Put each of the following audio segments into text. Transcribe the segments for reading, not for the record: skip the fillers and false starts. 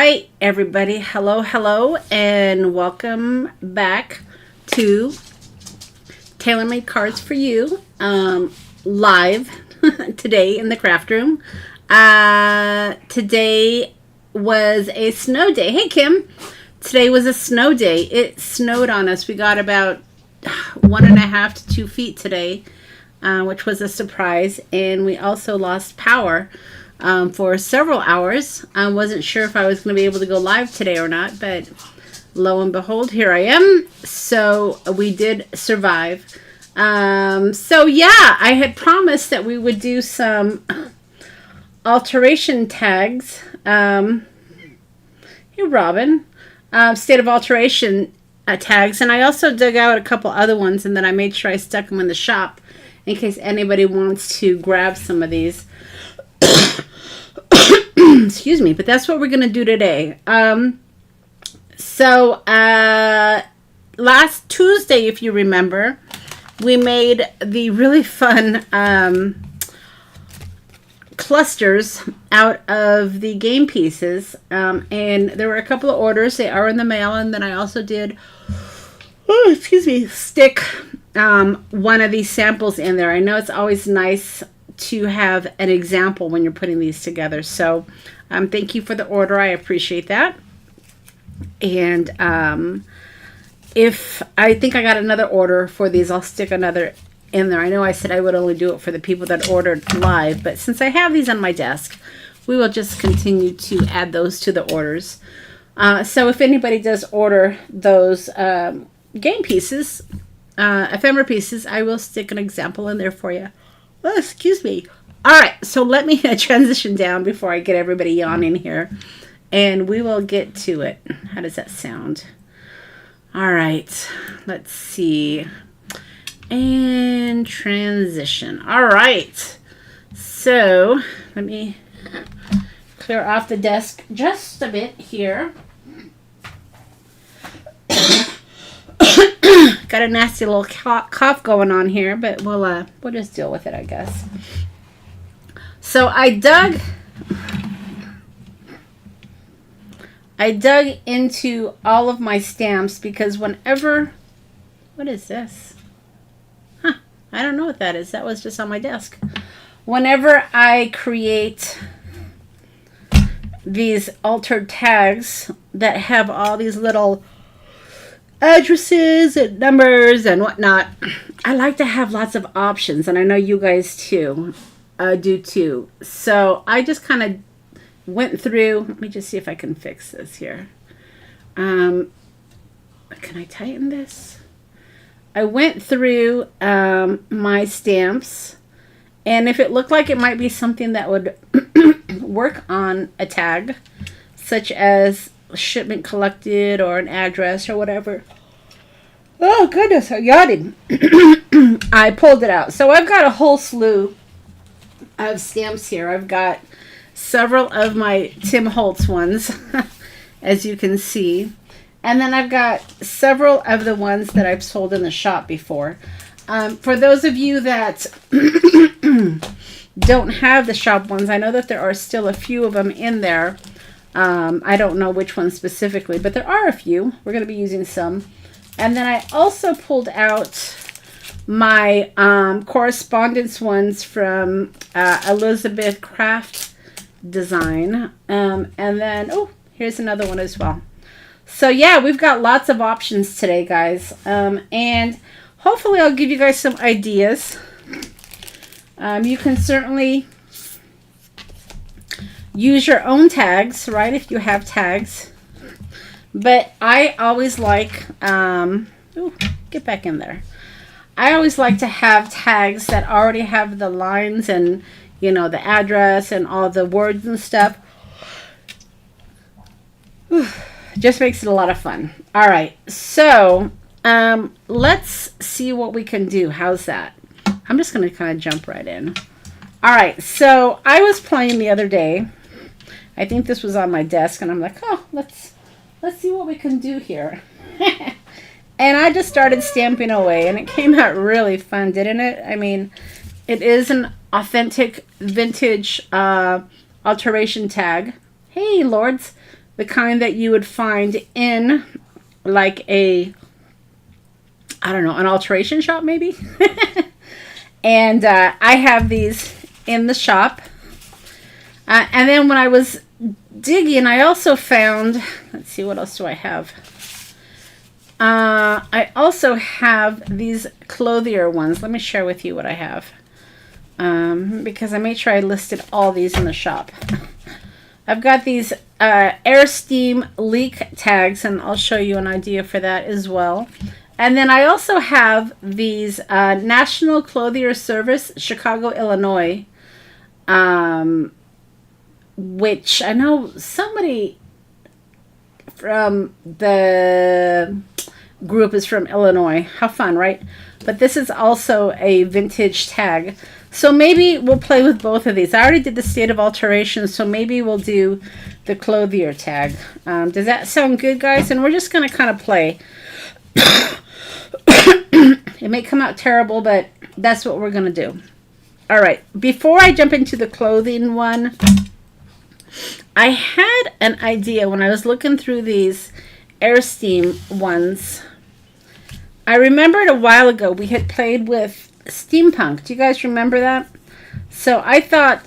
right, everybody. Hello, and welcome back to Taylor-Made Cards for You, live today in the craft room. Today was a snow day. Hey, Kim. Today was a snow day. It snowed on us. We got about 1.5 to 2 feet today, which was a surprise. And we also lost power for several hours. I wasn't sure if I was going to be able to go live today or not, but lo and behold, here I am. So we did survive. So yeah, I had promised that we would do some alteration tags. Hey, Robin. State of alteration tags. And I also dug out a couple other ones, and then I made sure I stuck them in the shop in case anybody wants to grab some of these. Excuse me, but that's what we're going to do today. Last Tuesday, if you remember, we made the really fun clusters out of the game pieces, and there were a couple of orders. They are in the mail, and then I also did stick one of these samples in there. I know it's always nice to have an example when you're putting these together, so thank you for the order. I appreciate that. And if I think I got another order for these, I'll stick another in there. I know I said I would only do it for the people that ordered live, but since I have these on my desk, we will just continue to add those to the orders. So if anybody does order those game pieces, ephemera pieces, I will stick an example in there for you. Oh, excuse me. All right, so let me transition down before I get everybody yawning here, and we will get to it. How does that sound? All right, let's see. And transition. All right, so let me clear off the desk just a bit here. Got a nasty little cough going on here, but we'll just deal with it, I guess. So I dug into all of my stamps because whenever, what is this? I don't know what that is. That was just on my desk. Whenever I create these altered tags that have all these little addresses and numbers and whatnot, I like to have lots of options, and I know you guys too do too. So I just kind of went through. Let me just see if I can fix this here. Can I tighten this? I went through my stamps, and if it looked like it might be something that would work on a tag, such as shipment collected or an address or whatever. Oh goodness, I'm yawning. I pulled it out. So I've got a whole slew of stamps here. I've got several of my Tim Holtz ones, as you can see. And then I've got several of the ones that I've sold in the shop before. For those of you that don't have the shop ones, I know that there are still a few of them in there. I don't know which ones specifically, but there are a few. We're going to be using some. And then I also pulled out my correspondence ones from Elizabeth Craft Design. And then, oh, here's another one as well. So yeah, we've got lots of options today, guys. And hopefully I'll give you guys some ideas. You can certainly use your own tags, right, if you have tags. But I always like, get back in there. I always like to have tags that already have the lines and, you know, the address and all the words and stuff. Just makes it a lot of fun. All right, so let's see what we can do. How's that? I'm just going to kind of jump right in. All right, so I was playing the other day. I think this was on my desk, and I'm like, oh, let's see what we can do here. And I just started stamping away, and it came out really fun, didn't it? I mean, it is an authentic vintage alteration tag. Hey, Lords. the kind that you would find in like a, I don't know, an alteration shop maybe. And I have these in the shop. And then when I was digging, I also found, let's see, what else do I have? I also have these clothier ones. Let me share with you what I have. Because I made sure I listed all these in the shop. I've got these air steam leak tags, and I'll show you an idea for that as well. And then I also have these National Clothier Service, Chicago, Illinois, which I know somebody from the group is from Illinois. How fun, right? But this is also a vintage tag. So maybe we'll play with both of these. I already did the State of Alterations, so maybe we'll do the clothier tag. Does that sound good, guys? And we're just going to kind of play. It may come out terrible, but that's what we're going to do. All right. Before I jump into the clothing one, I had an idea when I was looking through these air steam ones. I remembered a while ago we had played with steampunk. Do you guys remember that? So I thought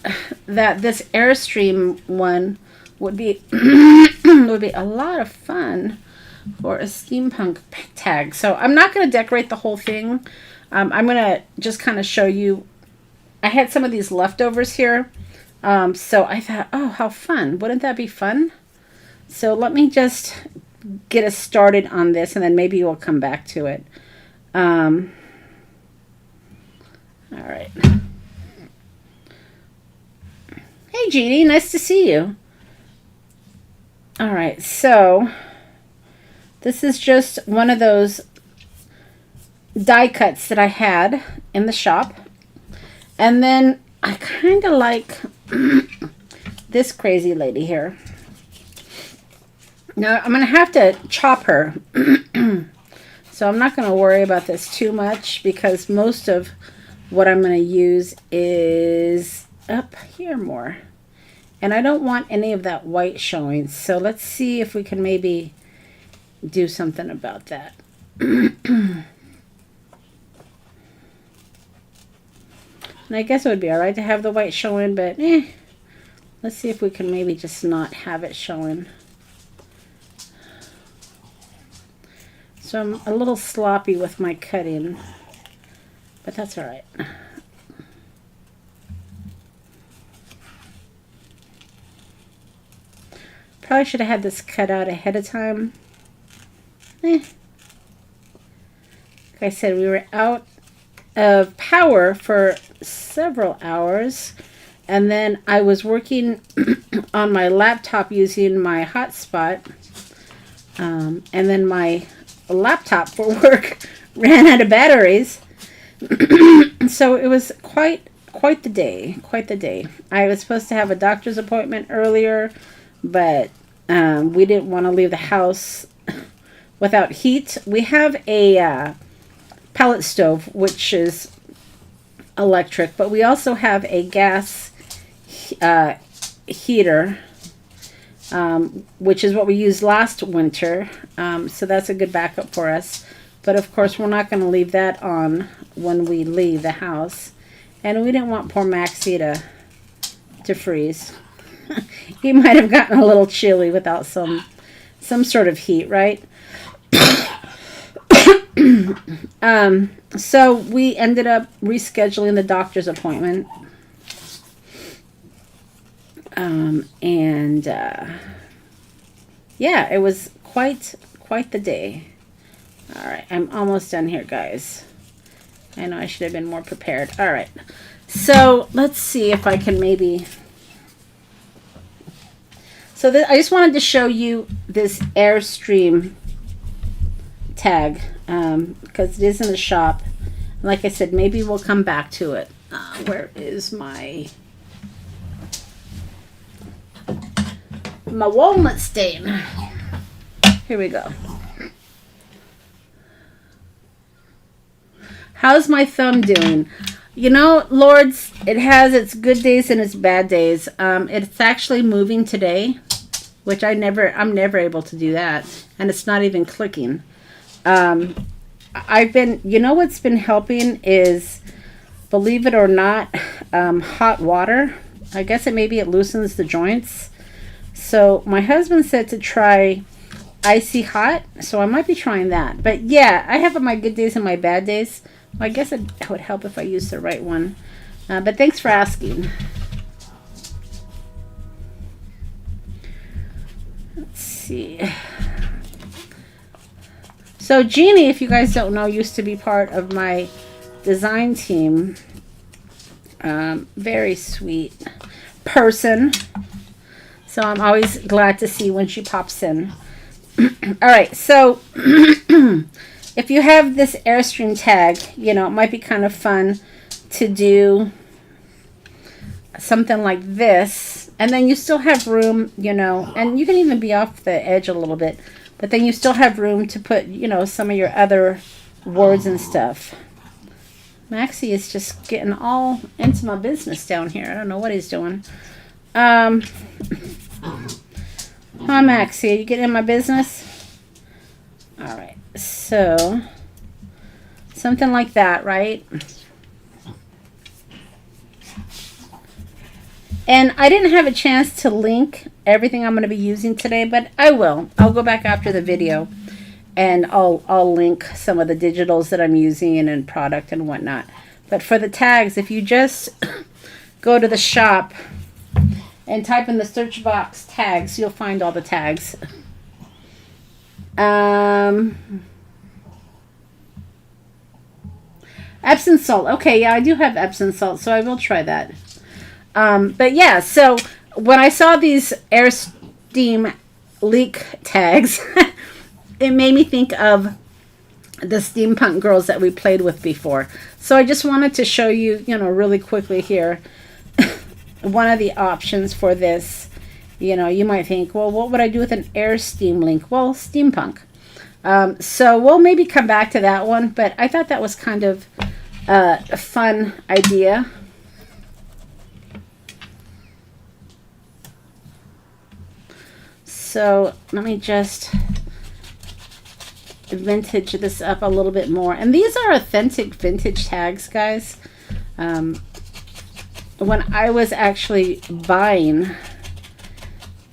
that this Airstream one would be would be a lot of fun for a steampunk tag. So I'm not going to decorate the whole thing. I'm going to just kind of show you. I had some of these leftovers here. So I thought, oh, how fun. Wouldn't that be fun? So let me just get us started on this, and then maybe we'll come back to it. All right. Hey, Jeannie, nice to see you. All right, so this is just one of those die cuts that I had in the shop. And then I kind of like this crazy lady here. Now, I'm going to have to chop her. So I'm not going to worry about this too much because most of what I'm going to use is up here more. And I don't want any of that white showing. So let's see if we can maybe do something about that. And I guess it would be all right to have the white showing, but let's see if we can maybe just not have it showing. So I'm a little sloppy with my cutting, but that's all right. Probably should have had this cut out ahead of time. Like I said, we were out of power for several hours, and then I was working on my laptop using my hotspot, and then my laptop for work ran out of batteries. So it was quite the day. I was supposed to have a doctor's appointment earlier, but we didn't want to leave the house without heat. We have a pellet stove, which is electric, but we also have a gas heater, which is what we used last winter. So that's a good backup for us. But of course, we're not going to leave that on when we leave the house. And we didn't want poor Maxie to freeze. He might have gotten a little chilly without some sort of heat, right? So we ended up rescheduling the doctor's appointment. Yeah, it was quite the day. All right, I'm almost done here, guys. I know I should have been more prepared. All right, so let's see if I can maybe... So I just wanted to show you this Airstream tag because it is in the shop. And like I said, maybe we'll come back to it. Where is my walnut stain? Here we go. How's my thumb doing? You know, Lords, it has its good days and its bad days. It's actually moving today, which I'm never able to do that. And it's not even clicking. You know what's been helping is, believe it or not, hot water. I guess it loosens the joints. So my husband said to try icy hot, so I might be trying that. But yeah, I have my good days and my bad days. I guess it would help if I used the right one. But thanks for asking. Let's see. So Jeannie, if you guys don't know, used to be part of my design team. Very sweet person. So I'm always glad to see when she pops in. All right, so if you have this Airstream tag, you know, it might be kind of fun to do something like this. And then you still have room, you know, and you can even be off the edge a little bit. But then you still have room to put, you know, some of your other words and stuff. Maxie is just getting all into my business down here. I don't know what he's doing. Hi, Maxie. Are you getting in my business? All right. So, something like that, right? And I didn't have a chance to link everything I'm going to be using today, but I will. I'll go back after the video and I'll link some of the digitals that I'm using and product and whatnot. But for the tags, if you just go to the shop and type in the search box tags, you'll find all the tags. Epsom salt. Okay, yeah, I do have Epsom salt, so I will try that. But yeah, so when I saw these Airstream leak tags, it made me think of the steampunk girls that we played with before. So I just wanted to show you, you know, really quickly here, one of the options for this. You know, you might think, well, what would I do with an Airstream link? Well, steampunk. So we'll maybe come back to that one, but I thought that was kind of a fun idea. So let me just vintage this up a little bit more. And these are authentic vintage tags, guys. When I was actually buying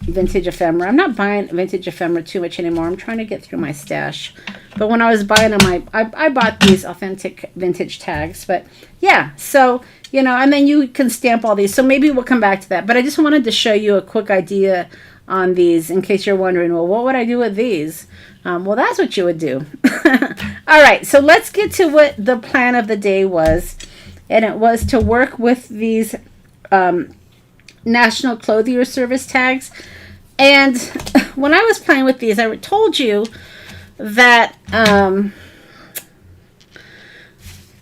vintage ephemera, I'm not buying vintage ephemera too much anymore. I'm trying to get through my stash. But when I was buying them, I bought these authentic vintage tags. But yeah, so, you know, and then you can stamp all these. So maybe we'll come back to that. But I just wanted to show you a quick idea on these in case you're wondering, well, what would I do with these? Well, that's what you would do. All right, so let's get to what the plan of the day was. And it was to work with these National Clothier Service tags. And when I was playing with these, I told you that I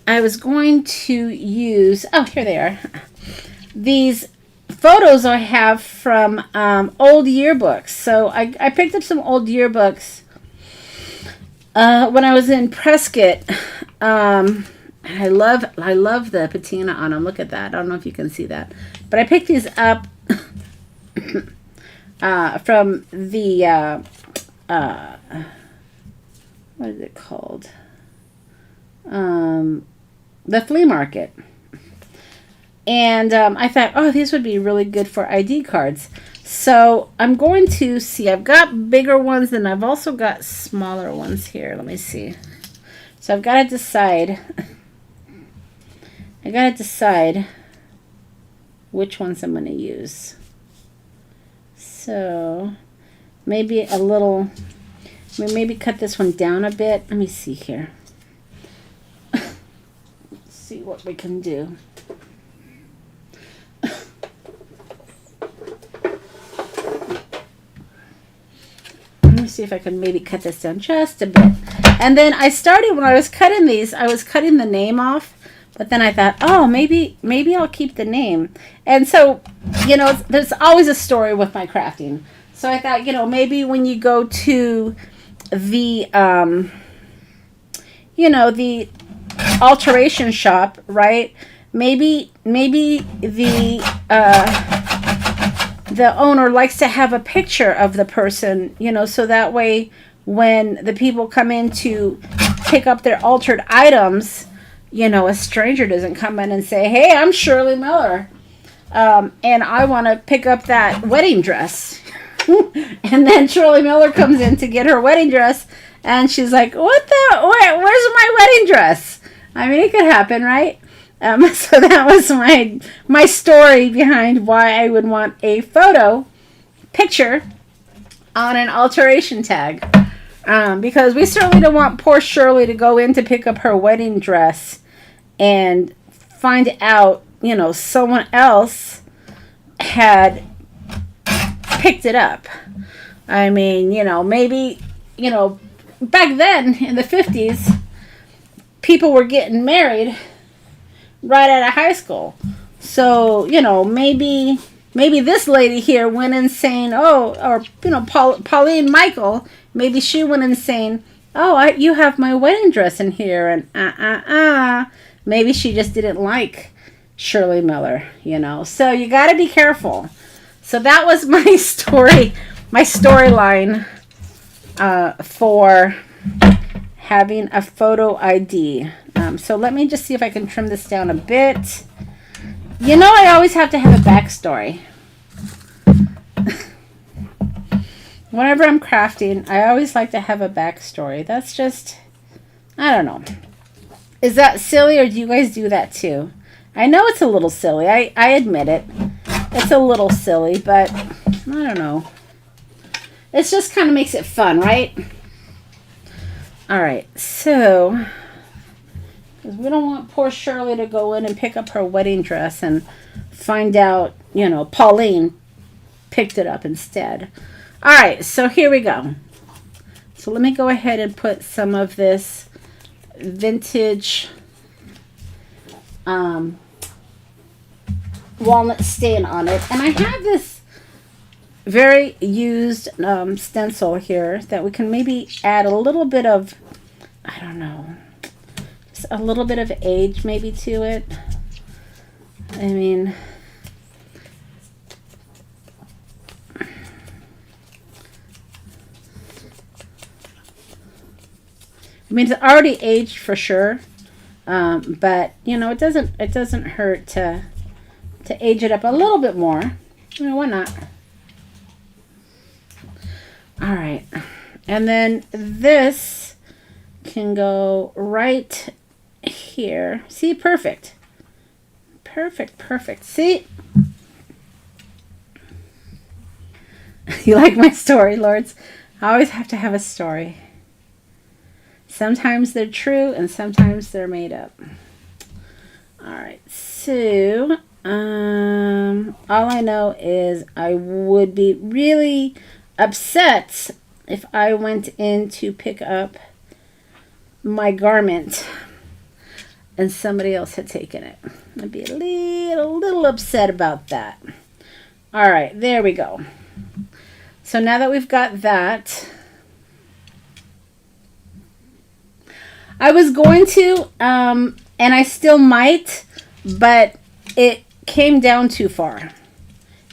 was going to use, oh, here they are, these photos I have from old yearbooks. So I picked up some old yearbooks when I was in Prescott. I love the patina on them. Look at that. I don't know if you can see that, but I picked these up from the what is it called? The flea market. And I thought, oh, these would be really good for ID cards. So I'm going to see. I've got bigger ones, and I've also got smaller ones here. Let me see. So I've got to decide. I got to decide which ones I'm going to use. So maybe a little, maybe cut this one down a bit. Let me see here. Let's see what we can do. Let me see if I can maybe cut this down just a bit. And then I started, when I was cutting these, I was cutting the name off. But then I thought, oh, maybe I'll keep the name. And so, you know, there's always a story with my crafting. So I thought, you know, maybe when you go to the, you know, the alteration shop, right? Maybe the the owner likes to have a picture of the person, you know, so that way when the people come in to pick up their altered items, you know, a stranger doesn't come in and say, hey, I'm Shirley Miller, and I want to pick up that wedding dress. And then Shirley Miller comes in to get her wedding dress, and she's like, where's my wedding dress? I mean, it could happen, right? So that was my story behind why I would want a picture on an alteration tag. Because we certainly don't want poor Shirley to go in to pick up her wedding dress and find out, you know, someone else had picked it up. I mean, you know, maybe, you know, back then in the 50s, people were getting married right out of high school. So, you know, maybe this lady here went insane. Oh, or, you know, Pauline Michael, maybe she went insane. Oh, you have my wedding dress in here. And maybe she just didn't like Shirley Miller, you know. So you got to be careful. So that was my story, my storyline for having a photo ID. So let me just see if I can trim this down a bit. You know, I always have to have a backstory. Whenever I'm crafting, I always like to have a backstory. That's just, I don't know. Is that silly, or do you guys do that too? I know it's a little silly. I admit it. It's a little silly, but I don't know. It just kind of makes it fun, right? All right, so because we don't want poor Shirley to go in and pick up her wedding dress and find out, you know, Pauline picked it up instead. All right, so here we go. So let me go ahead and put some of this vintage walnut stain on it. And I have this very used stencil here that we can maybe add a little bit of, I don't know, just a little bit of age maybe to it. I mean, it's already aged for sure, but you know, it doesn't hurt to age it up a little bit more. You know, why not? All right, and then this can go right here. See, perfect. See, you like my story, Lords? I always have to have a story. Sometimes they're true and sometimes they're made up. All right, so all I know is I would be really upset if I went in to pick up my garment and somebody else had taken it. I'd be a little upset about that. All right, there we go. So now that we've got that, I was going to, and I still might, but it came down too far.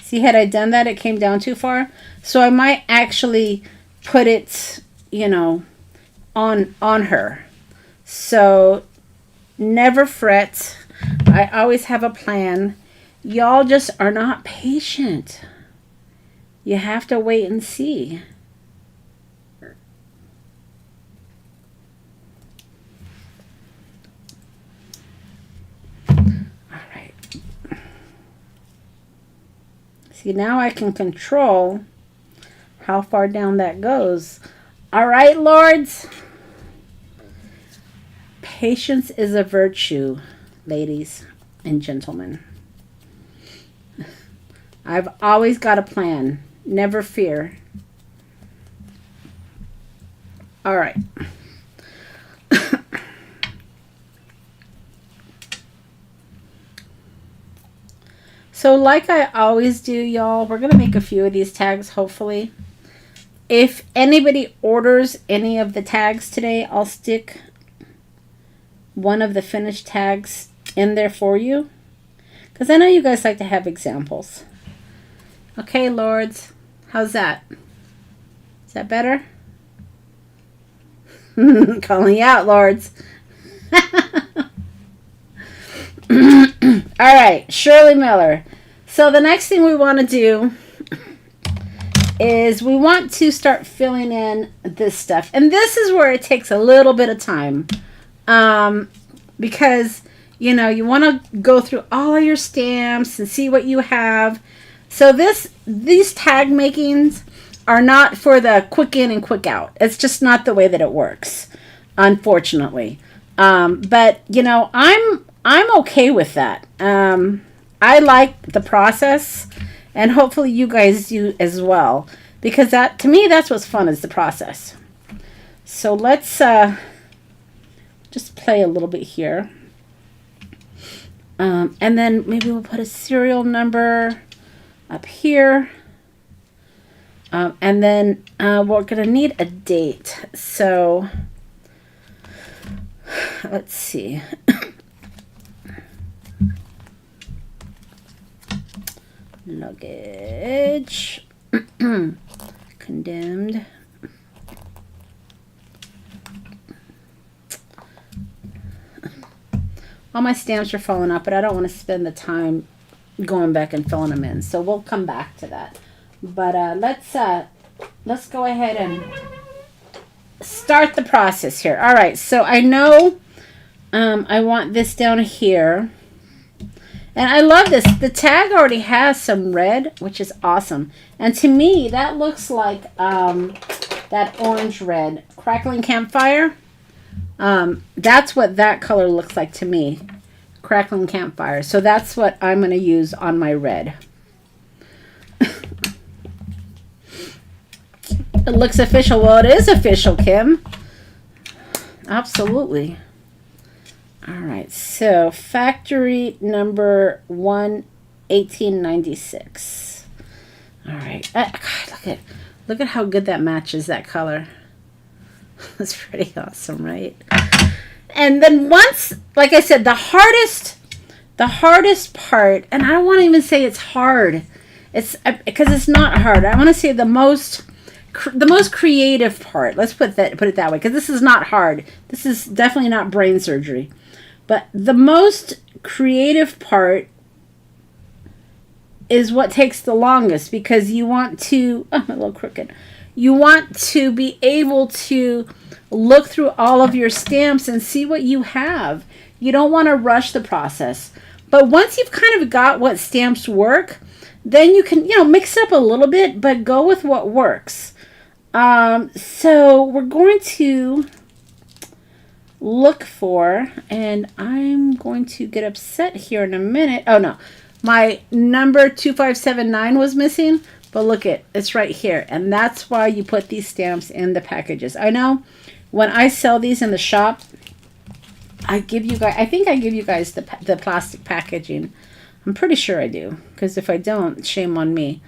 See, had I done that, it came down too far. So I might actually put it, you know, on her. So never fret. I always have a plan. Y'all just are not patient. You have to wait and see. See, now I can control how far down that goes. All right, Lords. Patience is a virtue, ladies and gentlemen. I've always got a plan. Never fear. All right. So like I always do, y'all, we're going to make a few of these tags, hopefully. If anybody orders any of the tags today, I'll stick one of the finished tags in there for you. Because I know you guys like to have examples. Okay, Lords. How's that? Is that better? Calling you out, Lords. All right, Shirley Miller. So the next thing we want to do is we want to start filling in this stuff. And this is where it takes a little bit of time. Because, you know, you want to go through all of your stamps and see what you have. So these tag makings are not for the quick in and quick out. It's just not the way that it works, unfortunately. But, you know, I'm okay with that. I like the process, and hopefully you guys do as well, because that, to me, that's what's fun, is the process. So let's just play a little bit here. And then maybe we'll put a serial number up here. And then we're going to need a date. So let's see. Luggage. Condemned. All my stamps are falling out, but I don't want to spend the time going back and filling them in. So we'll come back to that. But let's go ahead and start the process here. All right, so I know I want this down here. And I love this. The tag already has some red, which is awesome. And to me, that looks like that orange red. Crackling Campfire. That's what that color looks like to me. Crackling Campfire. So that's what I'm going to use on my red. It looks official. Well, it is official, Kim. Absolutely. All right, so factory number 1896. All right, God, look at how good that matches that color. That's pretty awesome, right? And then once, like I said, the hardest part, and I don't want to even say it's hard. It's because it's not hard. I want to say the most creative part. Let's put it that way, because this is not hard. This is definitely not brain surgery. But the most creative part is what takes the longest, because you want to, oh, a little crooked. You want to be able to look through all of your stamps and see what you have. You don't want to rush the process. But once you've kind of got what stamps work, then you can, mix up a little bit, but go with what works. So we're going to look for, and I'm going to get upset here in a minute. Oh no, my number 2579 was missing, but look it's right here, and that's why you put these stamps in the packages. I know when I sell these in the shop, I think I give you guys the plastic packaging. I'm pretty sure I do, because if I don't, shame on me.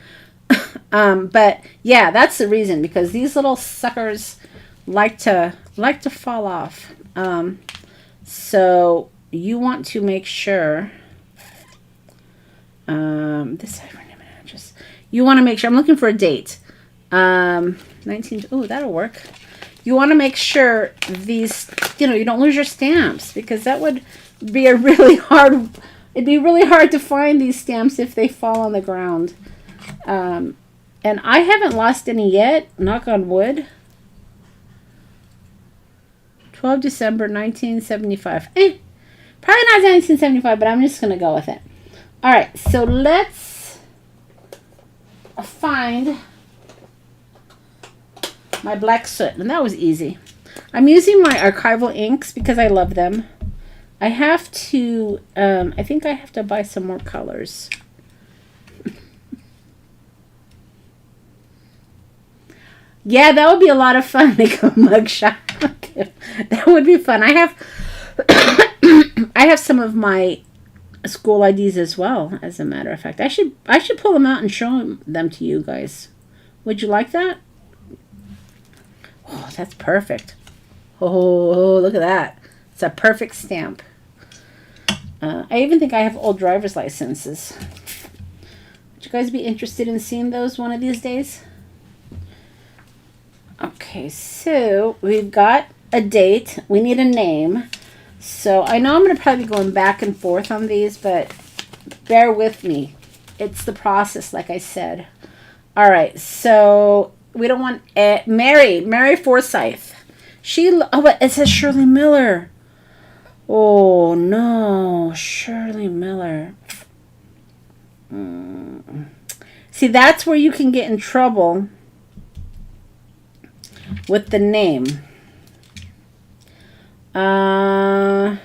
But yeah, that's the reason, because these little suckers like to fall off. So you want to make sure this address. You want to make sure, I'm looking for a date. 19, oh, that'll work. You want to make sure these, you don't lose your stamps, because that would be it'd be really hard to find these stamps if they fall on the ground. And I haven't lost any yet, knock on wood. 12 December 1975. Probably not 1975, but I'm just going to go with it. All right, so let's find my black soot. And that was easy. I'm using my archival inks because I love them. I have to, I think I have to buy some more colors. Yeah, that would be a lot of fun. Make a mugshot. That would be fun. I have some of my school IDs as well, as a matter of fact. I should pull them out and show them to you guys. Would you like that? Oh, that's perfect. Oh, look at that. It's a perfect stamp. I even think I have old driver's licenses. Would you guys be interested in seeing those one of these days? Okay, so we've got a date. We need a name. So I know I'm going to probably be going back and forth on these, but bear with me. It's the process, like I said. All right, so we don't want Mary Forsyth. But it says Shirley Miller. Oh no, Shirley Miller. See, that's where you can get in trouble with the name. Let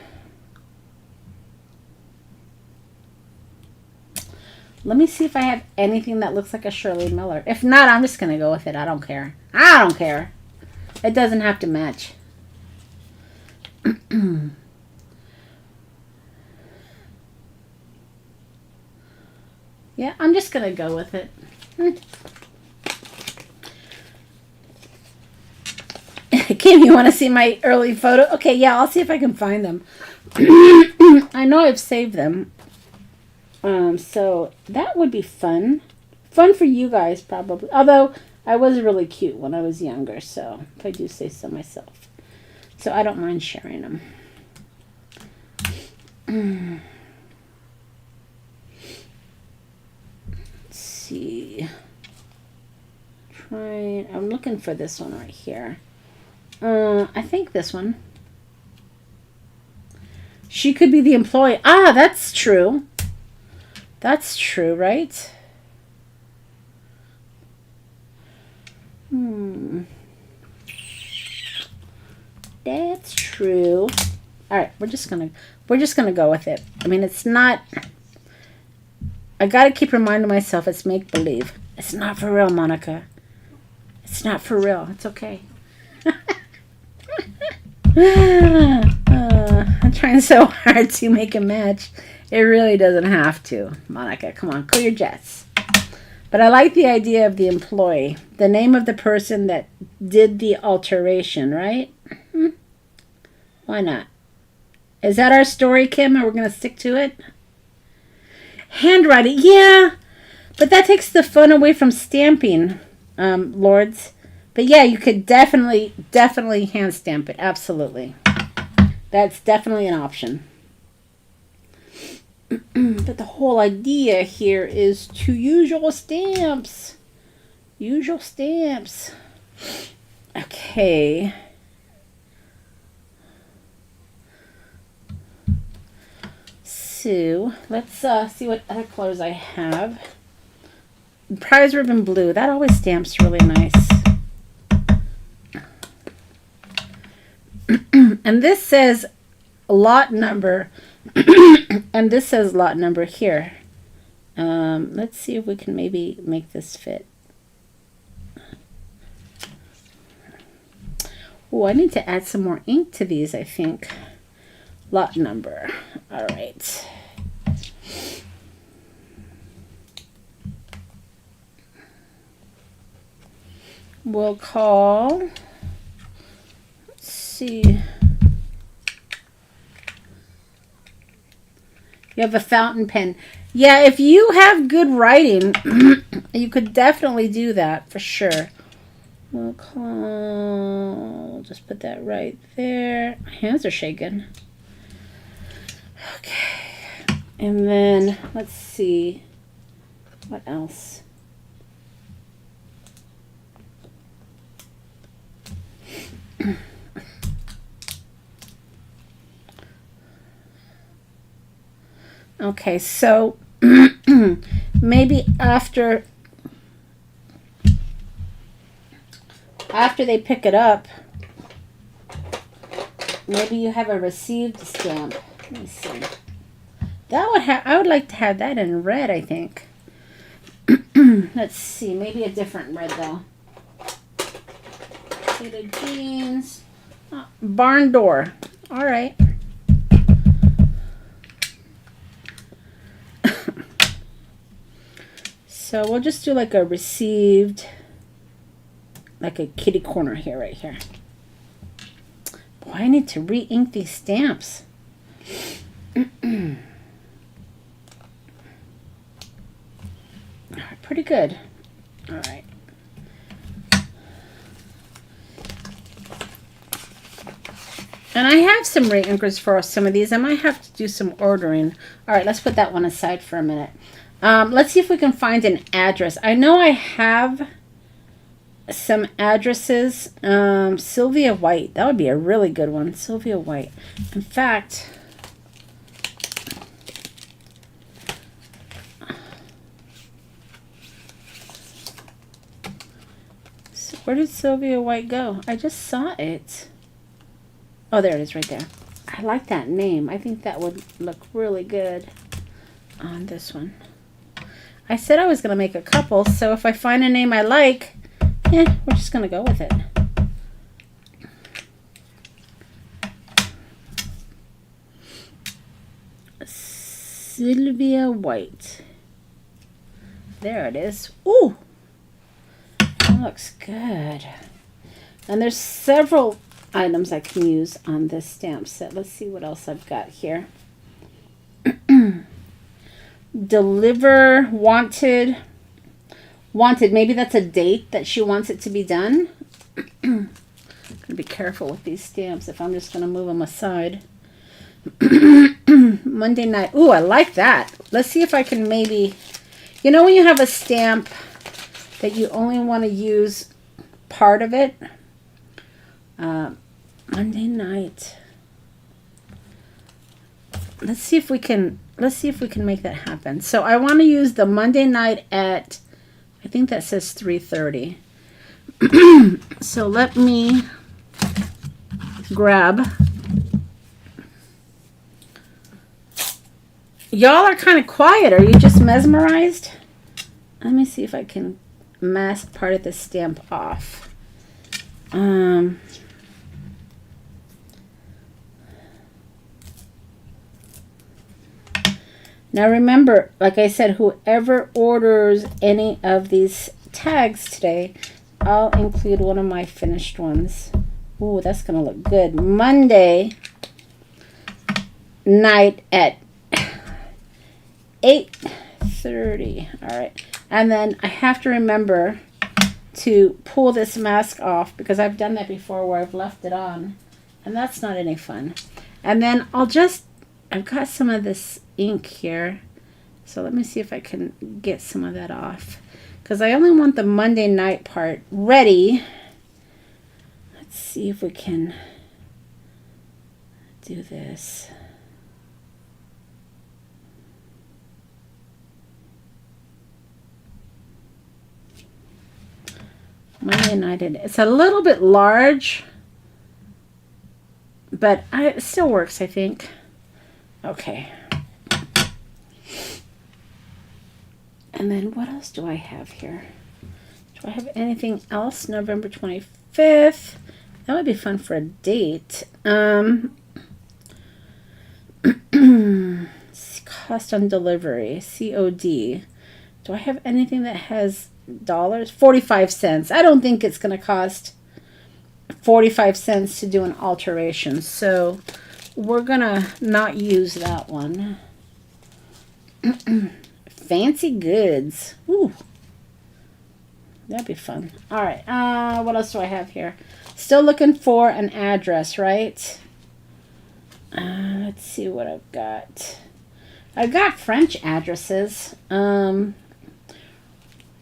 me see if I have anything that looks like a Shirley Miller. If not, I'm just going to go with it. I don't care. I don't care. It doesn't have to match. Yeah, I'm just going to go with it. Kim, you want to see my early photo? Okay, yeah, I'll see if I can find them. I know I've saved them. So that would be fun. Fun for you guys, probably. Although, I was really cute when I was younger, so if I do say so myself. So I don't mind sharing them. Let's see. I'm looking for this one right here. I think this one. She could be the employee. Ah, that's true. That's true, right? That's true. All right, we're just gonna go with it. I mean, it's not. I gotta keep reminding myself it's make believe. It's not for real, Monica. It's not for real. It's okay. I'm trying so hard to make a match. It really doesn't have to. Monica, come on, cool your jets. But I like the idea of the employee. The name of the person that did the alteration, right? Why not? Is that our story, Kim, and we're going to stick to it? Handwriting, yeah. But that takes the fun away from stamping, Lords. But yeah, you could definitely hand stamp it. Absolutely. That's definitely an option. But the whole idea here is to use your stamps. Use your stamps. Okay. So, let's see what other colors I have. Prize ribbon blue. That always stamps really nice. And this says lot number. And this says lot number here. Let's see if we can maybe make this fit. Oh, I need to add some more ink to these, I think. Lot number. All right. We'll call, let's see. You have a fountain pen. Yeah, if you have good writing, you could definitely do that for sure. We'll call, just put that right there. My hands are shaking. Okay. And then, let's see. What else? Okay, so maybe after they pick it up, maybe you have a received stamp. Let me see. That would I would like to have that in red, I think. Let's see, maybe a different red though. Faded jeans. Oh, barn door. All right. So we'll just do like a received, like a kitty corner here, right here. Boy, I need to re-ink these stamps. Pretty good. All right. And I have some rate anchors for some of these. I might have to do some ordering. All right, let's put that one aside for a minute. Let's see if we can find an address. I know I have some addresses. Sylvia White. That would be a really good one. Sylvia White. In fact, where did Sylvia White go? I just saw it. Oh, there it is right there. I like that name. I think that would look really good on this one. I said I was going to make a couple, so if I find a name I like, we're just going to go with it. Sylvia White. There it is. Ooh! That looks good. And there's several items I can use on this stamp set. Let's see what else I've got here. Deliver, wanted. Wanted, maybe that's a date that she wants it to be done. I'm gonna be careful with these stamps if I'm just gonna move them aside. Monday night. Ooh, I like that. Let's see if I can maybe, you know when you have a stamp that you only want to use part of it? Monday night. Let's see if we can make that happen. So I want to use the Monday night at, I think that says 3:30. So let me grab. Y'all are kind of quiet. Are you just mesmerized? Let me see if I can mask part of the stamp off. Now remember, like I said, whoever orders any of these tags today, I'll include one of my finished ones. Ooh, that's going to look good. Monday night at 8:30. All right. And then I have to remember to pull this mask off because I've done that before where I've left it on. And that's not any fun. And then I've got some of this ink here. So let me see if I can get some of that off. Because I only want the Monday night part ready. Let's see if we can do this. Monday night. It's a little bit large, but it still works, I think. Okay. And then what else do I have here? Do I have anything else? November 25th. That would be fun for a date. Cost on delivery. COD. Do I have anything that has dollars? 45 cents. I don't think it's going to cost 45 cents to do an alteration. So we're going to not use that one. Fancy goods. Ooh. That'd be fun. All right. What else do I have here? Still looking for an address, right? Let's see what I've got. I've got French addresses.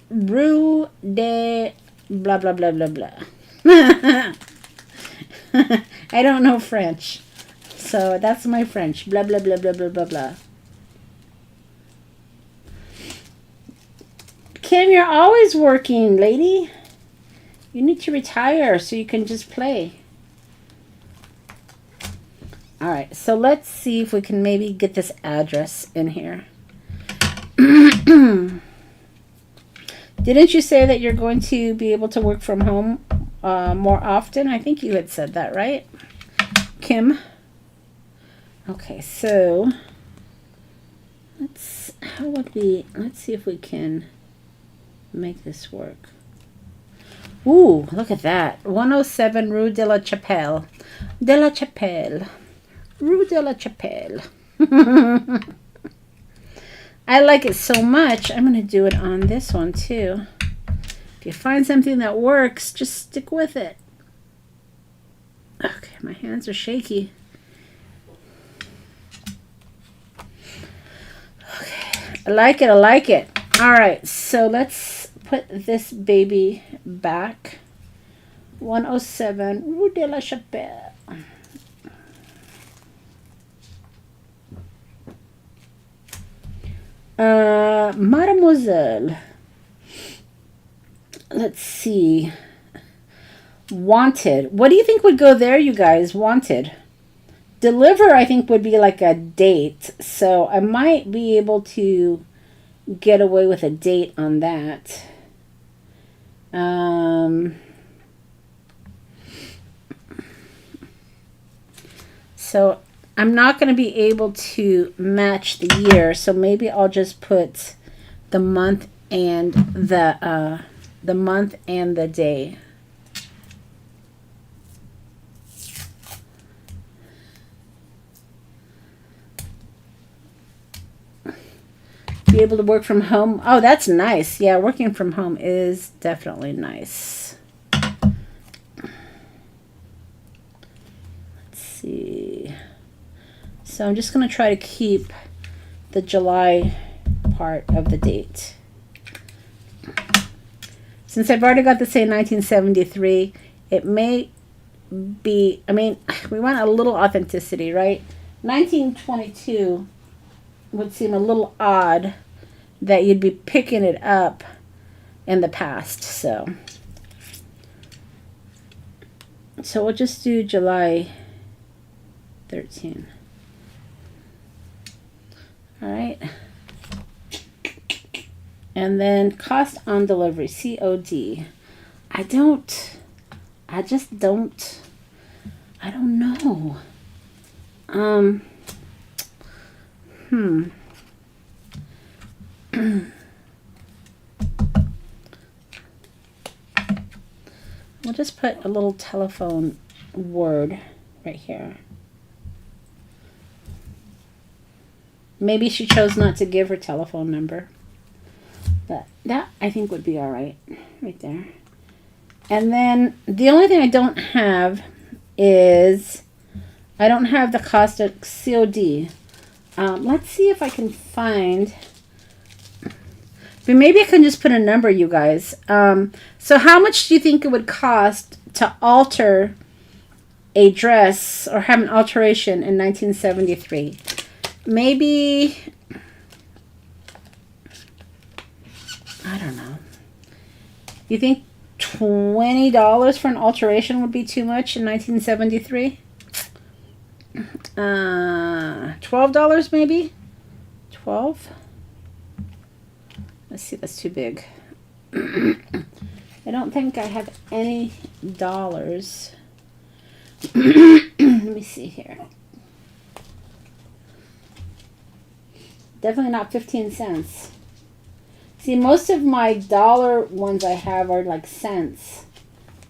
Rue de blah, blah, blah, blah, blah. I don't know French. So that's my French. Blah, blah, blah, blah, blah, blah, blah. Kim, you're always working, lady. You need to retire so you can just play. All right, so let's see if we can maybe get this address in here. Didn't you say that you're going to be able to work from home more often? I think you had said that, right, Kim? Okay, so let's see if we can make this work. Ooh, look at that. 107 Rue de la Chapelle. De la Chapelle. Rue de la Chapelle. I like it so much, I'm going to do it on this one too. If you find something that works, just stick with it. Okay, my hands are shaky. Okay, I like it, I like it. All right, so let's put this baby back. 107 Rue de la Chapelle. Mademoiselle. Let's see. Wanted. What do you think would go there, you guys? Wanted. Deliver, I think, would be like a date. So I might be able to get away with a date on that. So I'm not going to be able to match the year. So maybe I'll just put the month and the month and the day. Be able to work from home. Oh, that's nice. Yeah, working from home is definitely nice. Let's see. So I'm just going to try to keep the July part of the date. Since I've already got to say 1973, it may be, I mean, we want a little authenticity, right? 1922 would seem a little odd that you'd be picking it up in the past. So we'll just do July 13. All right. And then cost on delivery, COD. I don't know. We'll just put a little telephone word right here. Maybe she chose not to give her telephone number. But that, I think, would be all right there. And then the only thing I don't have is I don't have the cost of COD. Let's see if I can find... But maybe I can just put a number, you guys. So how much do you think it would cost to alter a dress or have an alteration in 1973? Maybe... I don't know. You think $20 for an alteration would be too much in 1973? $12 maybe? 12? Let's see, that's too big. I don't think I have any dollars. Let me see here. Definitely not 15 cents. See, most of my dollar ones I have are like cents.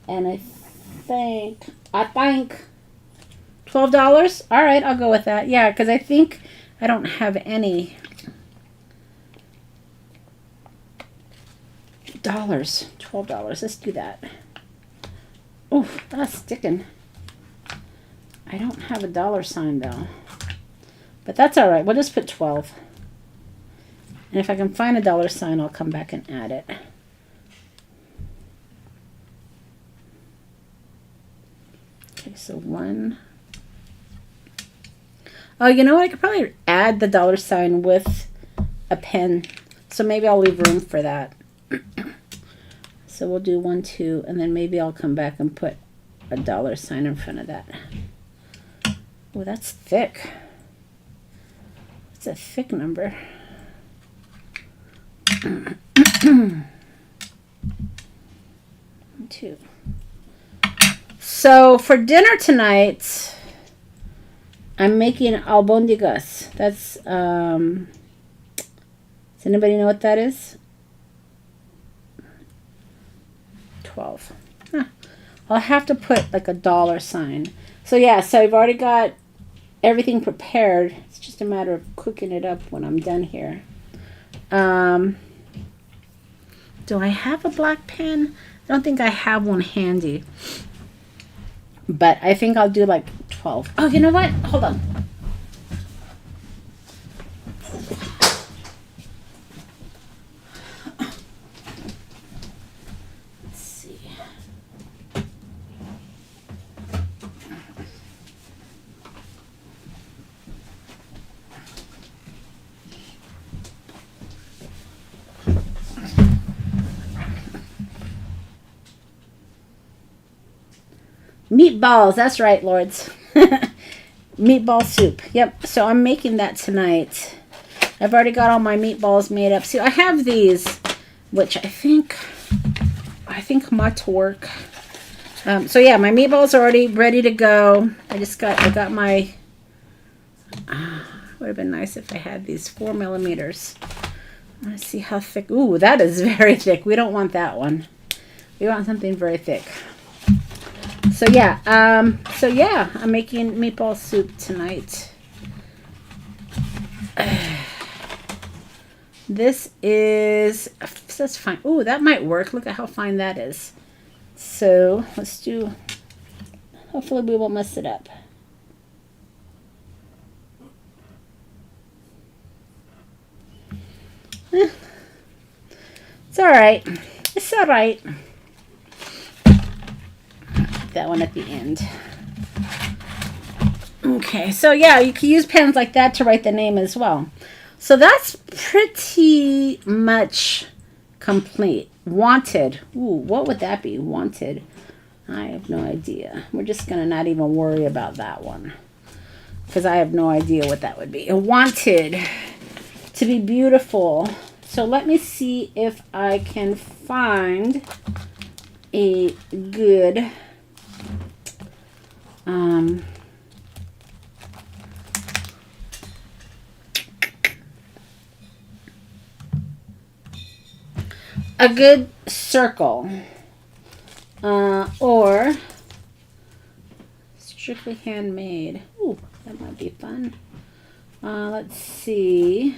And I think $12? All right, I'll go with that. Yeah, because I think I don't have any dollars. $12. Let's do that. Oh, that's sticking. I don't have a dollar sign though. But that's all right. We'll just put 12. And if I can find a dollar sign, I'll come back and add it. Okay, so 1. Oh, you know what? I could probably add the dollar sign with a pen. So maybe I'll leave room for that. So we'll do 1, 2, and then maybe I'll come back and put a dollar sign in front of that. Oh, that's thick. It's a thick number. 2. So for dinner tonight, I'm making albondigas. That's does anybody know what that is? 12. Huh. I'll have to put like a dollar sign. So yeah, so I've already got everything prepared. It's just a matter of cooking it up when I'm done here. Do I have a black pen? I don't think I have one handy. But I think I'll do like 12. Oh, you know what? Hold on. Let's see. Meatballs, that's right, lords. Meatball soup. Yep, so I'm making that tonight. I've already got all my meatballs made up. See, I have these, which I think might work. So yeah, my meatballs are already ready to go. I got my, would have been nice if I had these 4 millimeters. Let's see how thick. Ooh, that is very thick. We don't want that one. We want something very thick. So yeah, I'm making meatball soup tonight. This is, that's fine. Ooh, that might work. Look at how fine that is. So let's do, hopefully we won't mess it up. It's all right. It's all right. That one at the end. Okay, so yeah, you can use pens like that to write the name as well. So that's pretty much complete. Wanted. Ooh, what would that be? Wanted. I have no idea. We're just gonna not even worry about that one because I have no idea what that would be. Wanted to be beautiful. So let me see if I can find a good a good circle or strictly handmade. Ooh, that might be fun. Let's see.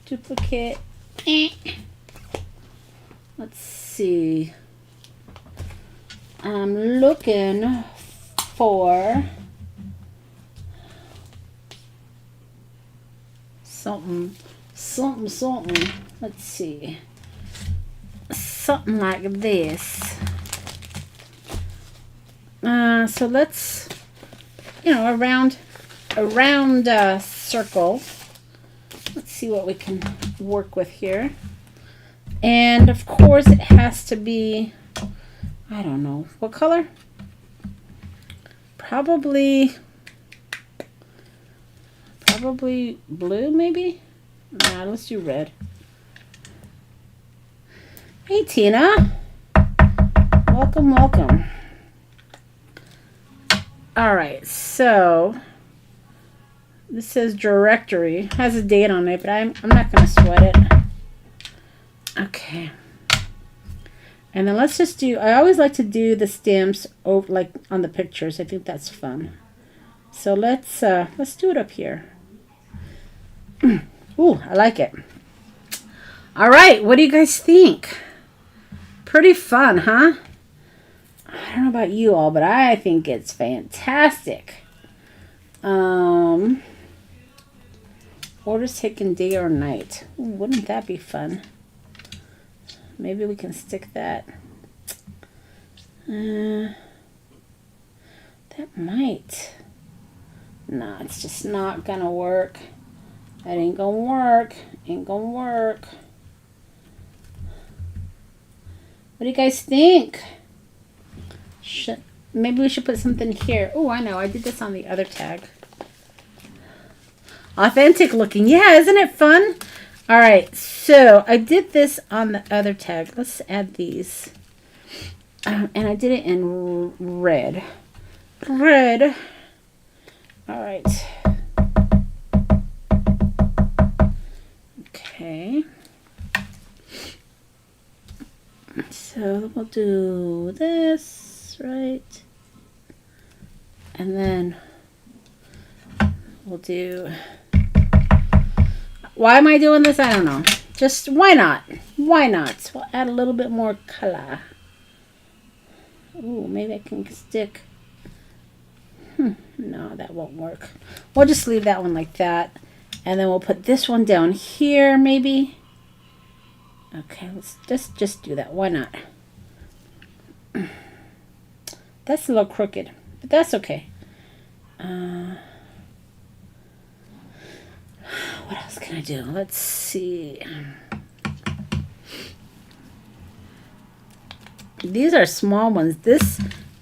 Duplicate. Let's see. I'm looking for something. Let's see. Something like this. So let's, a round circle. Let's see what we can work with here. And of course it has to be, I don't know, what color? Probably blue, maybe? Nah, let's do red. Hey, Tina. Welcome. All right, so this says directory. Has a date on it, but I'm not going to sweat it. Okay. And then let's just do, I always like to do the stamps over, like on the pictures. I think that's fun. So let's do it up here. Ooh, I like it. All right, what do you guys think? Pretty fun, huh? I don't know about you all, but I think it's fantastic. Orders taken day or night. Ooh, wouldn't that be fun? Maybe we can stick that. That might. No, it's just not gonna work. That ain't gonna work. Ain't gonna work. What do you guys think? Maybe we should put something here. Oh, I know. I did this on the other tag. Authentic looking. Yeah, isn't it fun? All right. So I did this on the other tag. Let's add these. And I did it in red. Red. All right. Okay. So we'll do this, right? And then we'll do... Why am I doing this? I don't know. Just why not? Why not? We'll add a little bit more color. Ooh, maybe I can stick. No, that won't work. We'll just leave that one like that. And then we'll put this one down here, maybe. Okay, let's just do that. Why not? That's a little crooked, but that's okay. What else can I do? Let's see. These are small ones. This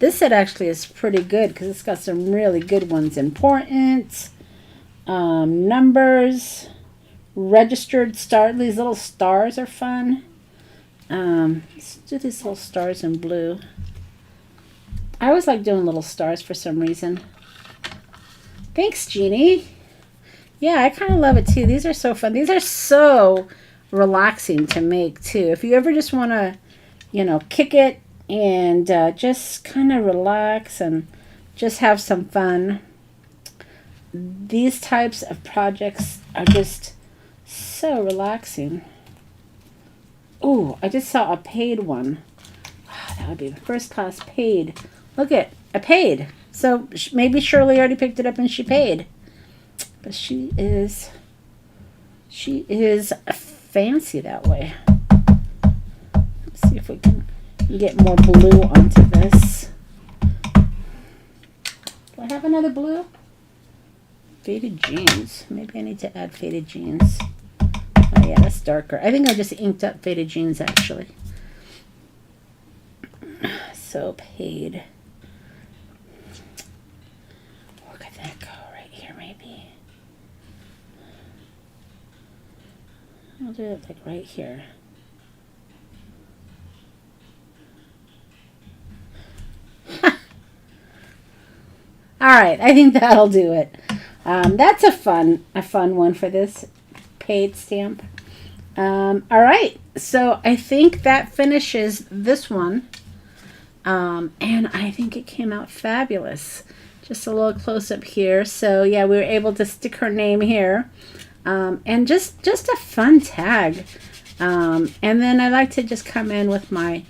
set actually is pretty good because it's got some really good ones. Important, numbers, registered star. These little stars are fun. Let's do these little stars in blue. I always like doing little stars for some reason. Thanks, Jeannie. Yeah, I kind of love it too. These are so fun. These are so relaxing to make too. If you ever just want to, you know, kick it and just kind of relax and just have some fun, these types of projects are just so relaxing. Ooh, I just saw a paid one. Wow, that would be first class paid. Look at a paid. So maybe Shirley already picked it up and she paid. But she is fancy that way. Let's see if we can get more blue onto this. Do I have another blue? Faded jeans. Maybe I need to add faded jeans. Oh yeah, that's darker. I think I just inked up faded jeans actually. So paid. Where could that go? Right here maybe. I'll do it like right here. All right, I think that'll do it. That's a fun one for this paid stamp. All right, so I think that finishes this one. And I think it came out fabulous. Just a little close up here. So yeah, we were able to stick her name here. And just a fun tag. And then I like to just come in with my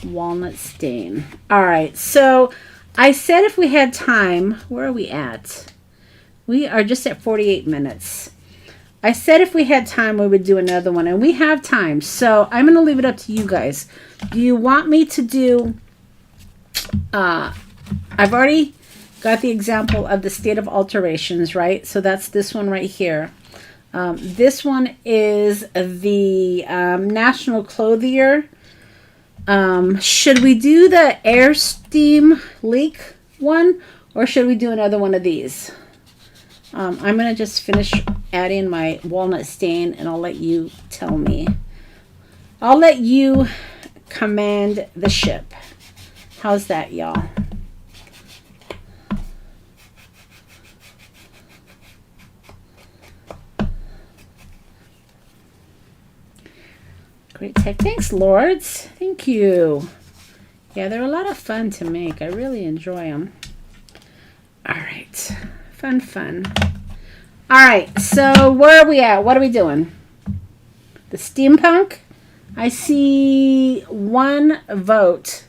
walnut stain. All right, so I said if we had time, where are we at? We are just at 48 minutes. I said if we had time, we would do another one, and we have time. So I'm going to leave it up to you guys. Do you want me to do, I've already got the example of the state of alterations, right? So that's this one right here. This one is the National Clothier. Should we do the air steam leak one, or should we do another one of these? I'm going to just finish adding my walnut stain, and I'll let you tell me. I'll let you command the ship. How's that, y'all? Great tech. Thanks, Lords. Thank you. Yeah, they're a lot of fun to make. I really enjoy them. All right. Fun, fun. All right. So where are we at? What are we doing? The steampunk? I see one vote.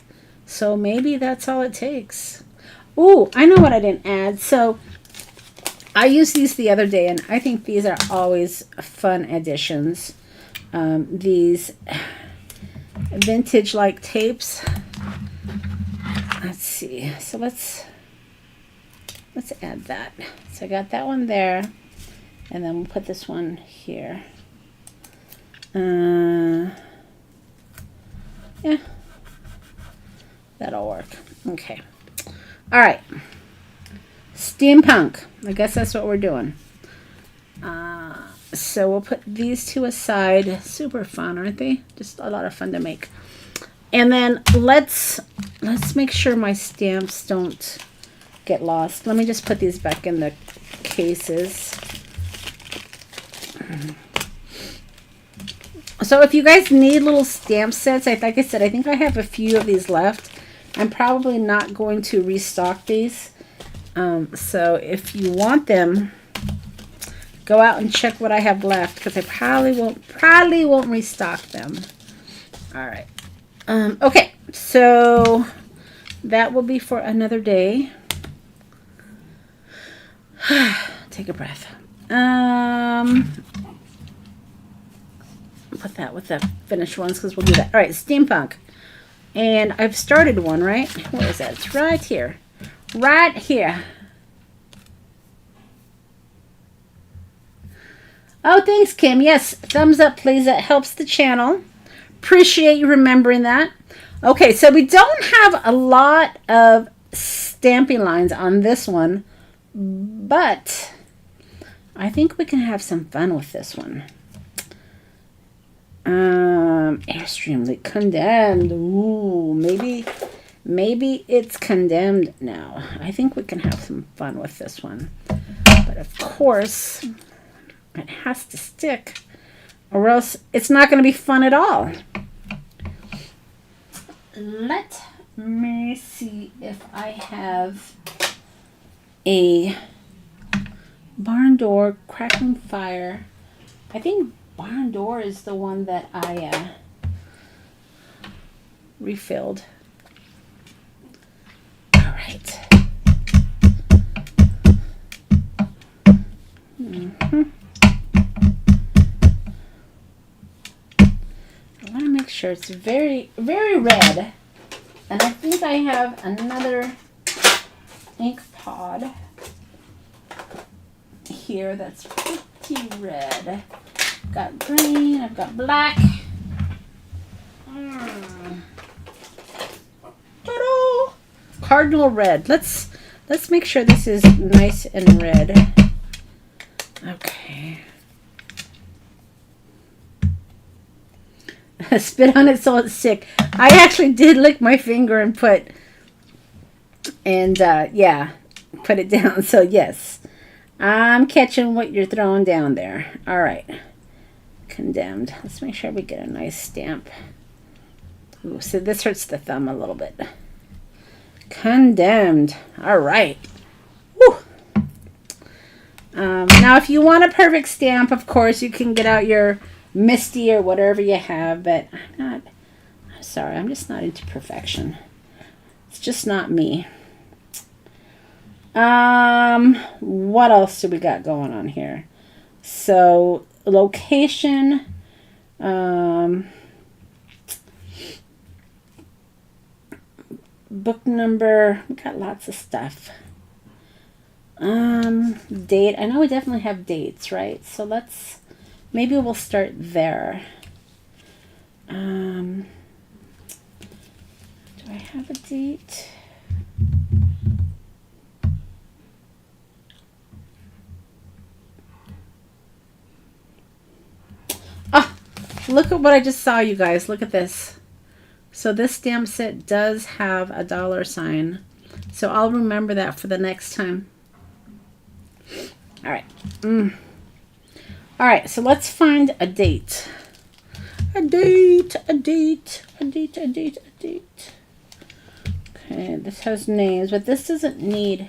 So maybe that's all it takes. Ooh, I know what I didn't add. So I used these the other day, and I think these are always fun additions. These vintage like tapes. Let's see. So let's add that. So I got that one there, and then we'll put this one here. Yeah, that'll work. Okay. All right. Steampunk. I guess that's what we're doing. So we'll put these two aside. Super fun, aren't they? Just a lot of fun to make. And then let's make sure my stamps don't get lost. Let me just put these back in the cases. So if you guys need little stamp sets, like I said, I think I have a few of these left. I'm probably not going to restock these. So if you want them, go out and check what I have left, because I probably won't restock them. All right. Okay, so that will be for another day. Take a breath. Put that with the finished ones, because we'll do that. All right, steampunk. And I've started one, right? Where is that? It's right here. Right here. Oh, thanks, Kim. Yes, thumbs up, please. That helps the channel. Appreciate you remembering that. Okay, so we don't have a lot of stamping lines on this one, but I think we can have some fun with this one. Airstream Leak Condemned. Ooh, maybe it's condemned now. I think we can have some fun with this one. But of course, it has to stick, or else it's not going to be fun at all. Let me see if I have a barn door cracking fire. I think barn door is the one that I refilled. All right. I want to make sure it's very, very red. And I think I have another ink pod here that's pretty red. I've got green, I've got black. Ta-da! Cardinal red. Let's make sure this is nice and red. Okay. Spit on it so it's sick. I actually did lick my finger and put it down. So yes, I'm catching what you're throwing down there. All right. Condemned. Let's make sure we get a nice stamp. Ooh, so this hurts the thumb a little bit. Condemned. All right. Woo. Now, if you want a perfect stamp, of course, you can get out your Misty or whatever you have, but I'm sorry, I'm just not into perfection. It's just not me. What else do we got going on here? So, location, book number, we got lots of stuff. Date, I know we definitely have dates, right? So maybe we'll start there. Do I have a date? Ah, look at what I just saw, you guys. Look at this. So this stamp set does have a $sign. So I'll remember that for the next time. All right. All right, so let's find a date. A date. Okay, this has names, but this doesn't need...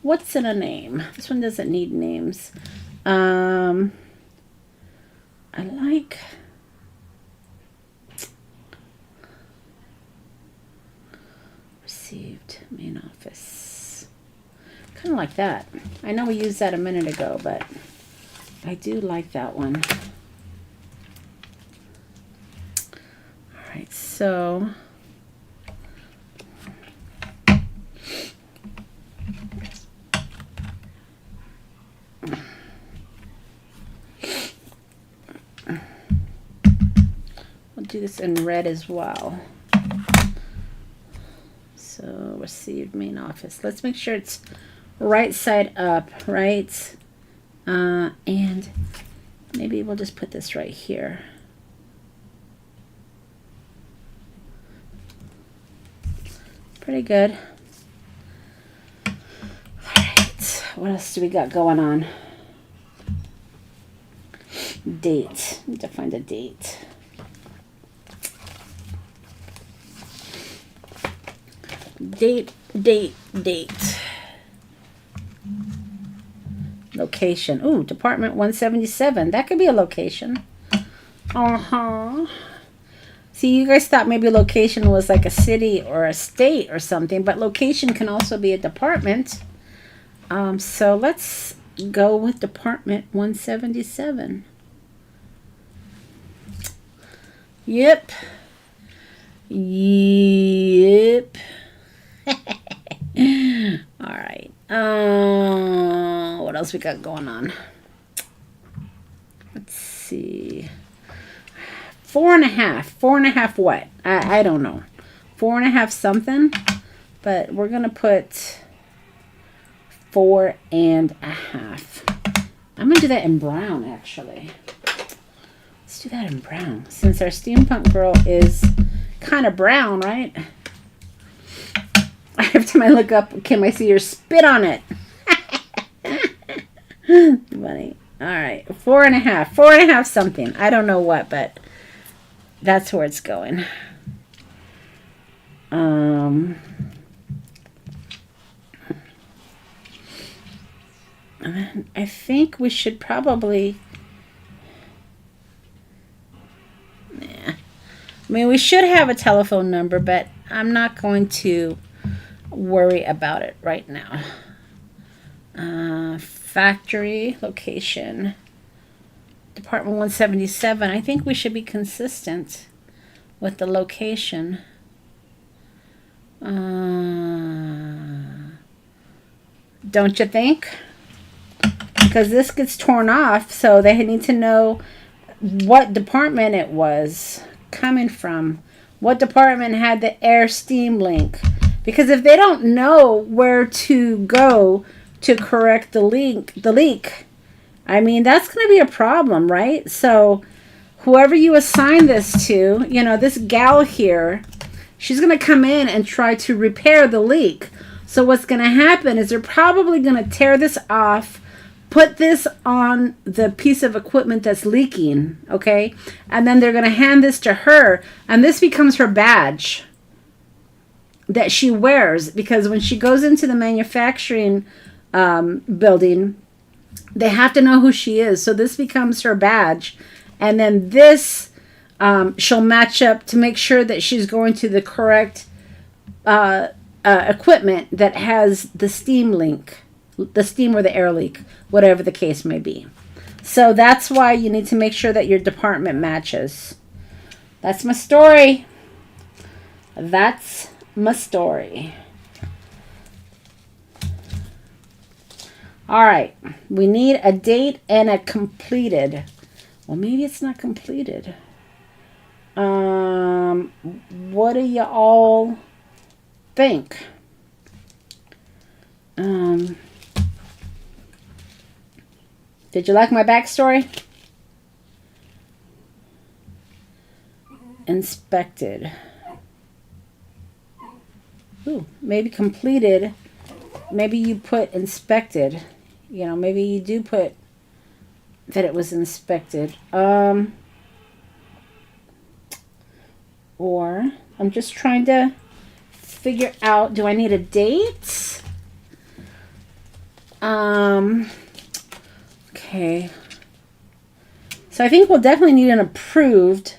What's in a name? This one doesn't need names. I like... Received, main office. Kind of like that. I know we used that a minute ago, but I do like that one. All right, so we'll do this in red as well. So received main office. Let's make sure it's right side up, right? And maybe we'll just put this right here. Pretty good. All right, what else do we got going on? Date. Need to find a date. Date. Location. Ooh, Department 177. That could be a location. Uh-huh. See, you guys thought maybe location was like a city or a state or something, but location can also be a department. So let's go with Department 177. Yep. Yep. All right. What else we got going on? Let's see. 4.5. 4.5 what? I don't know. 4.5 something. But we're going to put 4.5. I'm going to do that in brown, actually. Let's do that in brown. Since our steampunk girl is kind of brown, right? Every time I look up, can I see her spit on it? Funny. All right. 4.5. 4.5 something. I don't know what, but that's where it's going. And then I think we should probably... I mean, we should have a telephone number, but I'm not going to worry about it right now. Factory location. Department 177. I think we should be consistent with the location. Don't you think? Because this gets torn off, so they need to know what department it was coming from. What department had the air steam link? Because if they don't know where to go to correct the leak, I mean, that's going to be a problem, right? So whoever you assign this to, you know, this gal here, she's going to come in and try to repair the leak. So what's going to happen is they're probably going to tear this off, put this on the piece of equipment that's leaking, okay? And then they're going to hand this to her, and this becomes her badge that she wears, because when she goes into the manufacturing building, they have to know who she is. So this becomes her badge, and then this she'll match up to make sure that she's going to the correct equipment that has the steam link, the steam or the air leak, whatever the case may be. So that's why you need to make sure that your department matches. That's my story. That's my story. All right, we need a date and a completed. Well, maybe it's not completed. What do you all think? Did you like my backstory? Inspected. Ooh, maybe completed. Maybe you put inspected. You know, maybe you do put that it was inspected. Or I'm just trying to figure out, do I need a date? Okay. So I think we'll definitely need an approved.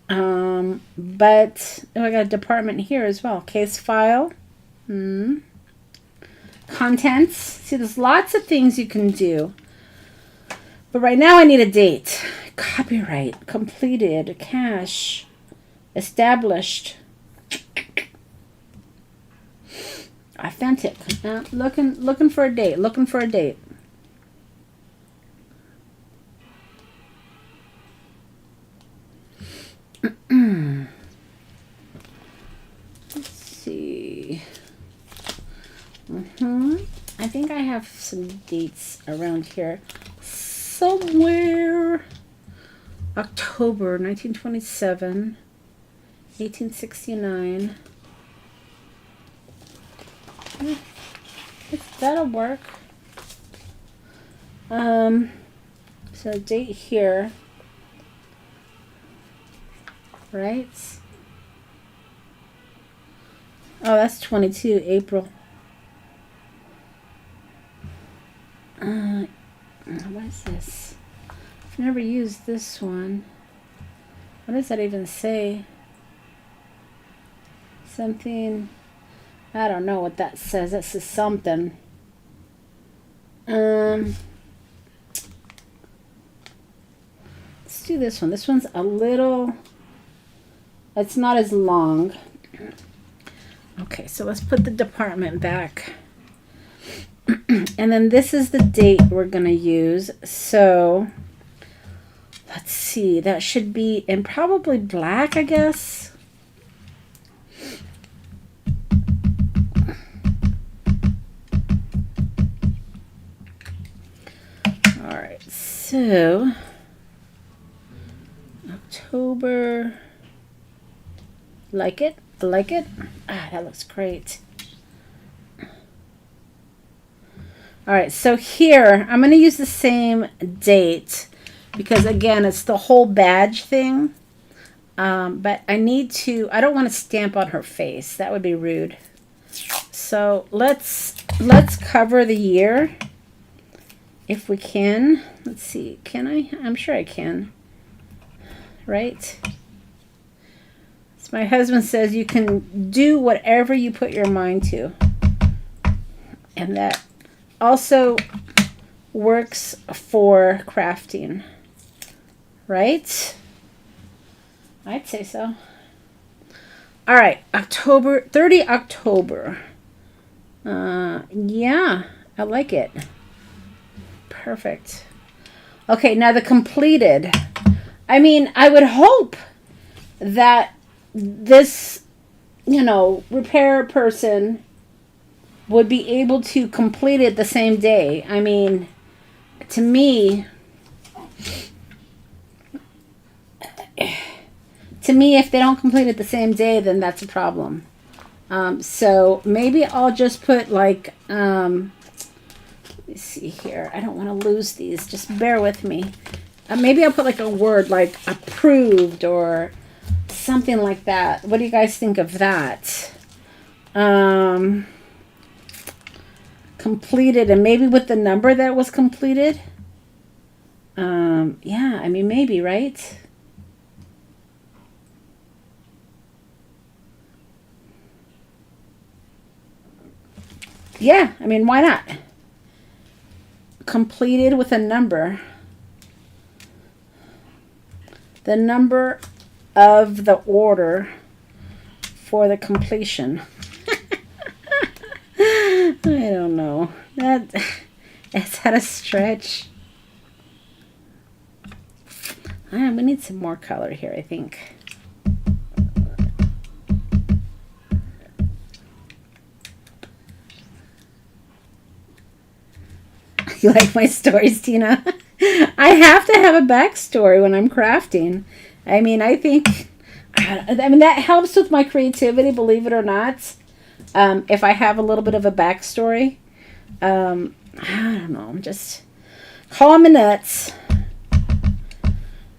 But oh, I got a department here as well. Case file. Contents. See, there's lots of things you can do. But right now I need a date. Copyright. Completed. Cash. Established. Authentic. Looking for a date. Looking for a date. Let's see. I think I have some dates around here somewhere. October 1927, 1869. That'll work. So date here, right? Oh, that's 22 April. is this? I've never used this one. What does that even say? Something, I don't know what that says. That says something. Let's do this one. This one's a little, it's not as long. Okay, so let's put the department back. And then this is the date we're going to use. So let's see. That should be in probably black, I guess. All right. So October. Like it? I like it. Ah, that looks great. All right, so here I'm going to use the same date because, again, it's the whole badge thing. But I don't want to stamp on her face. That would be rude. So let's cover the year if we can. Let's see. Can I? I'm sure I can. Right? So my husband says you can do whatever you put your mind to. And that also works for crafting, right? I'd say so. All right, 30 October. Yeah, I like it. Perfect. Okay, now the completed. I mean, I would hope that this, repair person would be able to complete it the same day. I mean, to me, if they don't complete it the same day, then that's a problem. So maybe I'll just put like, let me see here. I don't want to lose these. Just bear with me. Maybe I'll put like a word like approved or something like that. What do you guys think of that? Completed, and maybe with the number that was completed. Yeah, I mean, maybe, right? Yeah, I mean, why not? Completed with a number. The number of the order for the completion. I don't know. Is that a stretch? We need some more color here, I think. You like my stories, Tina? I have to have a backstory when I'm crafting. I mean, that helps with my creativity, believe it or not. If I have a little bit of a backstory, I don't know, I'm just calling me nuts.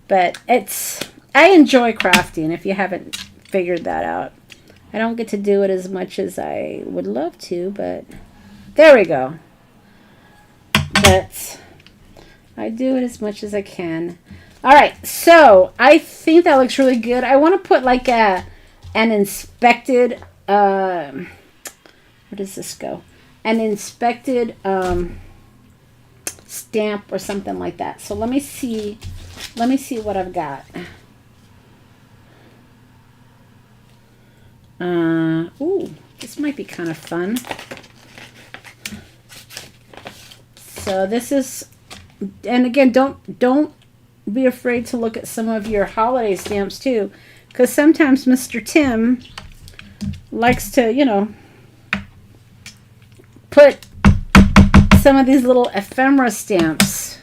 But I enjoy crafting, if you haven't figured that out. I don't get to do it as much as I would love to, but there we go. But I do it as much as I can. All right, so I think that looks really good. I want to put like an inspected, where does this go? An inspected stamp or something like that. So let me see what I've got. Ooh, this might be kind of fun. So this is, and again, don't be afraid to look at some of your holiday stamps too, because sometimes Mr. Tim likes to, put some of these little ephemera stamps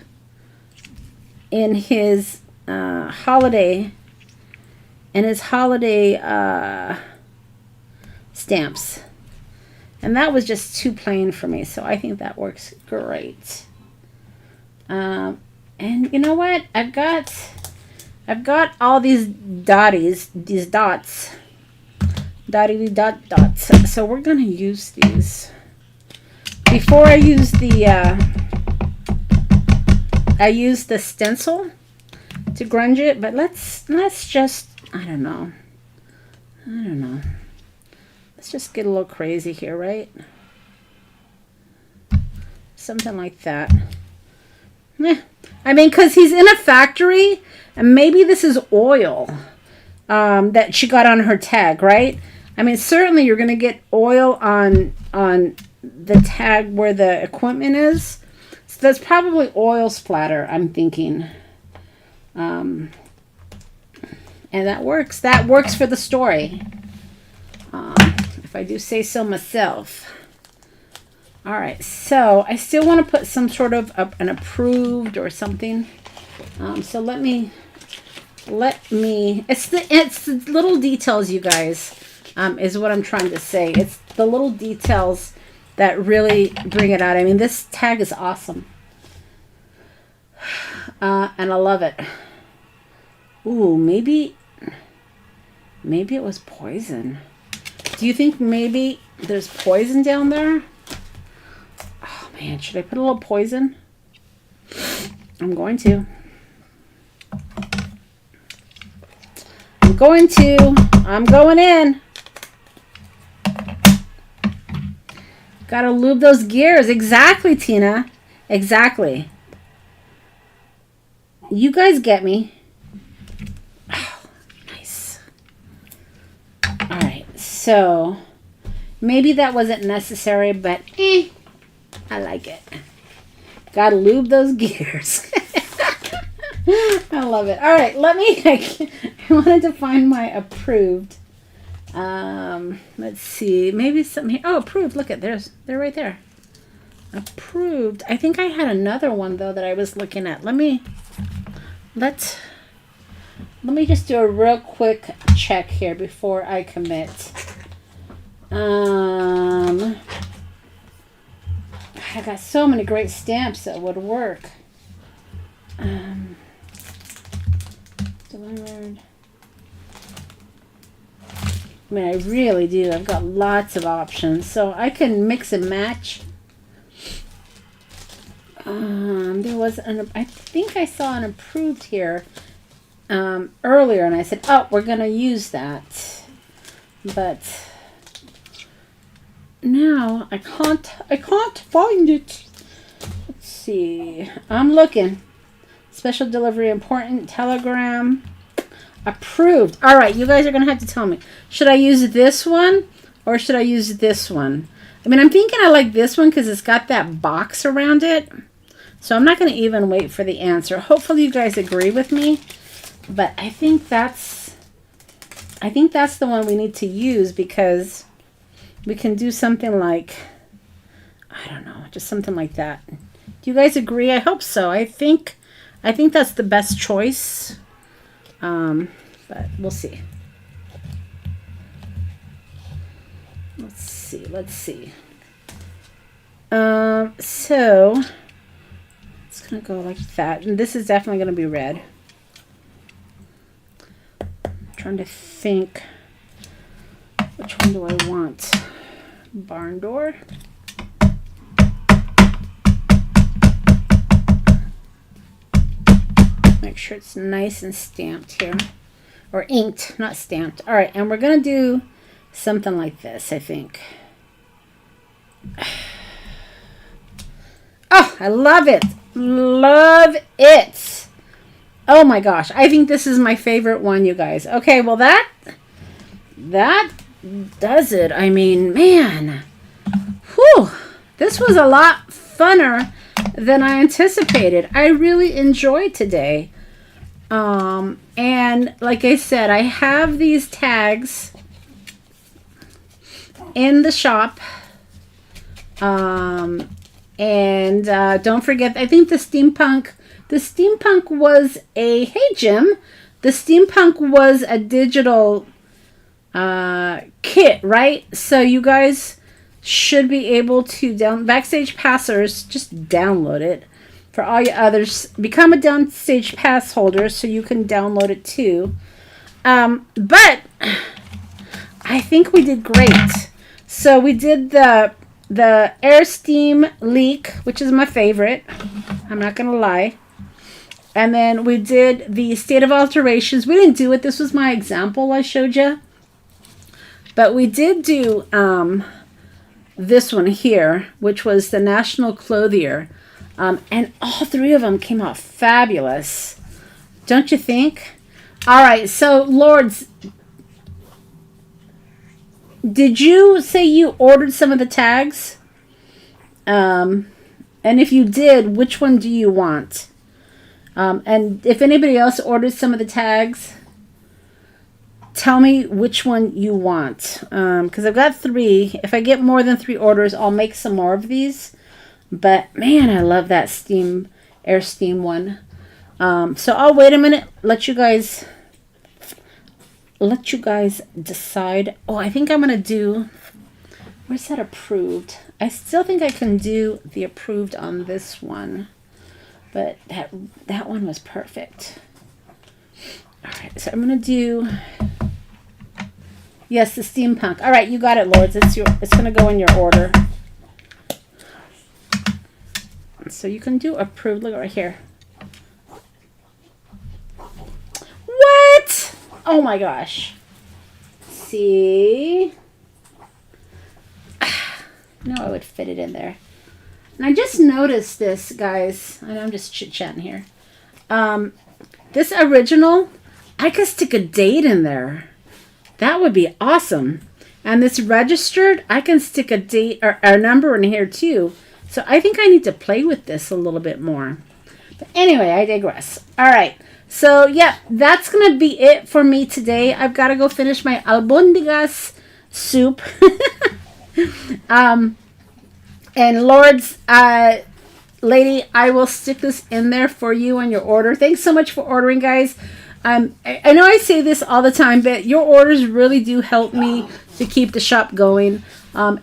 in his holiday stamps. And that was just too plain for me, so I think that works great. And you know what? I've got all these dots. Dotty dots. So we're gonna use these. Before I use the I used the stencil to grunge it, but let's just, I don't know. Let's just get a little crazy here, right? Something like that. Yeah. I mean, because he's in a factory, and maybe this is oil that she got on her tag, right? I mean, certainly you're going to get oil on the tag where the equipment is. So that's probably oil splatter, I'm thinking. And that works. That works for the story. If I do say so myself. All right, so I still want to put some sort of an approved or something. So let me. It's the little details, you guys, is what I'm trying to say. It's the little details that really bring it out. I mean, this tag is awesome, and I love it. Ooh, maybe it was poison. Do you think maybe there's poison down there? Oh man, should I put a little poison? I'm going to. I'm going in. Gotta lube those gears. Exactly, Tina. Exactly. You guys get me. Oh, nice. All right, so maybe that wasn't necessary, but I like it. Gotta lube those gears. I love it. All right, I wanted to find my approved. Let's see. Maybe something here. Oh, approved. Look at they're right there. Approved. I think I had another one though that I was looking at. Let me just do a real quick check here before I commit. I got so many great stamps that would work. Delivered. I mean, I really do. I've got lots of options, so I can mix and match. There was I think I saw an approved here earlier, and I said, "Oh, we're gonna use that," but now I can't find it. Let's see. I'm looking. Special delivery, important telegram, approved. All right, you guys are gonna have to tell me. Should I use this one or should I use this one? I mean, I'm thinking I like this one because it's got that box around it. So I'm not gonna even wait for the answer. Hopefully you guys agree with me, but I think that's the one we need to use because we can do something like, I don't know, just something like that. Do you guys agree? I hope so. I think that's the best choice, but we'll see. Let's see. So it's gonna go like that, and this is definitely gonna be red. I'm trying to think, which one do I want? Barn door. Make sure it's nice and stamped here. Or inked, not stamped. All right, and we're going to do something like this, I think. Oh, I love it. Love it. Oh my gosh. I think this is my favorite one, you guys. Okay, well that does it. I mean, man. Whew. This was a lot funner than I anticipated. I really enjoyed today. And like I said, I have these tags in the shop. And don't forget, I think the steampunk was a, hey Jim, the steampunk was a digital kit, right? So you guys should be able to Backstage Passers, just download it. For all you others, become a Downstage Pass holder so you can download it too. But I think we did great. So we did the air steam leak, which is my favorite. I'm not gonna lie. And then we did the State of Alterations. We didn't do it. This was my example I showed you. But we did do this one here, which was the National Clothier. And all three of them came out fabulous. Don't you think? All right, so Lords, did you say you ordered some of the tags? And if you did, which one do you want? And if anybody else ordered some of the tags, tell me which one you want. Because I've got 3. If I get more than 3 orders, I'll make some more of these. But man, I love that Air Steam one. So I'll wait a minute, let you guys decide. Oh, I think I'm gonna do, where's that approved? I still think I can do the approved on this one, but that one was perfect. All right, so I'm gonna do, yes, the steampunk. All right, you got it, Lords. It's gonna go in your order. So you can do approved. Look right here. What? Oh my gosh. See? No, I would fit it in there. And I just noticed this, guys. I know I'm just chit-chatting here. This original, I could stick a date in there. That would be awesome. And this registered, I can stick a date or a number in here too. So I think I need to play with this a little bit more. But anyway, I digress. All right. So, yeah, that's going to be it for me today. I've got to go finish my albondigas soup. And Lords, lady, I will stick this in there for you on your order. Thanks so much for ordering, guys. I know I say this all the time, but your orders really do help me to keep the shop going.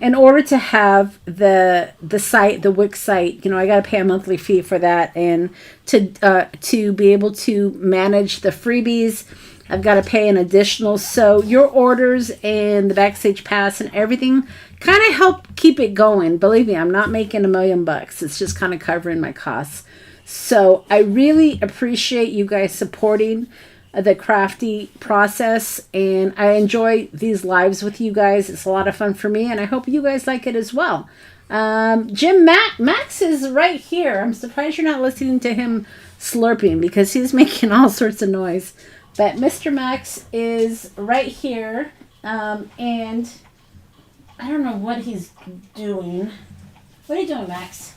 In order to have the site, the Wix site, you know, I got to pay a monthly fee for that, and to be able to manage the freebies, I've got to pay an additional. So your orders and the Backstage Pass and everything kind of help keep it going. Believe me, I'm not making $1 million. It's just kind of covering my costs. So I really appreciate you guys supporting the crafty process, and I enjoy these lives with you guys. It's a lot of fun for me, and I hope you guys like it as well. Max is right here. I'm surprised you're not listening to him slurping, because he's making all sorts of noise. But Mr. Max is right here, and I don't know what he's doing. What are you doing, Max?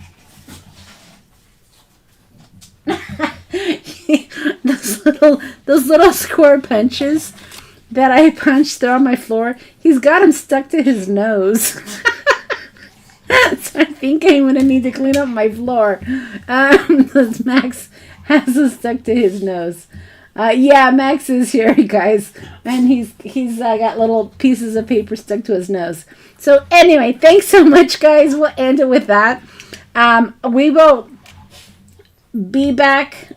those little square punches that I punched through on my floor, he's got them stuck to his nose. So I think I'm gonna need to clean up my floor. Max has it stuck to his nose. Yeah, Max is here, guys, and he's got little pieces of paper stuck to his nose. So anyway, thanks so much, guys. We'll end it with that. We will be back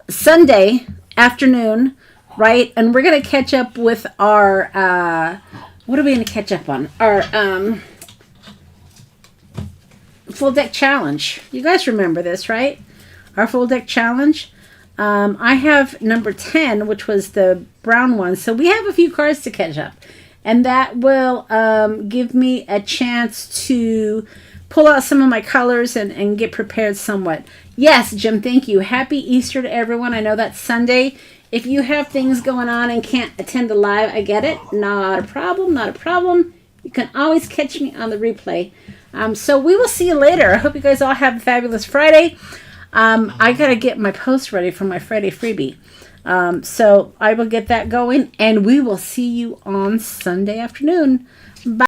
Sunday afternoon, right? And we're gonna catch up with our what are we gonna catch up on? Our full deck challenge. You guys remember this, right? Our full deck challenge. I have number 10, which was the brown one. So we have a few cards to catch up, and that will give me a chance to pull out some of my colors and get prepared somewhat. Yes, Jim, thank you. Happy Easter to everyone. I know that's Sunday. If you have things going on and can't attend the live, I get it. Not a problem, not a problem. You can always catch me on the replay. So we will see you later. I hope you guys all have a fabulous Friday. I got to get my post ready for my Friday freebie. So I will get that going, and we will see you on Sunday afternoon. Bye.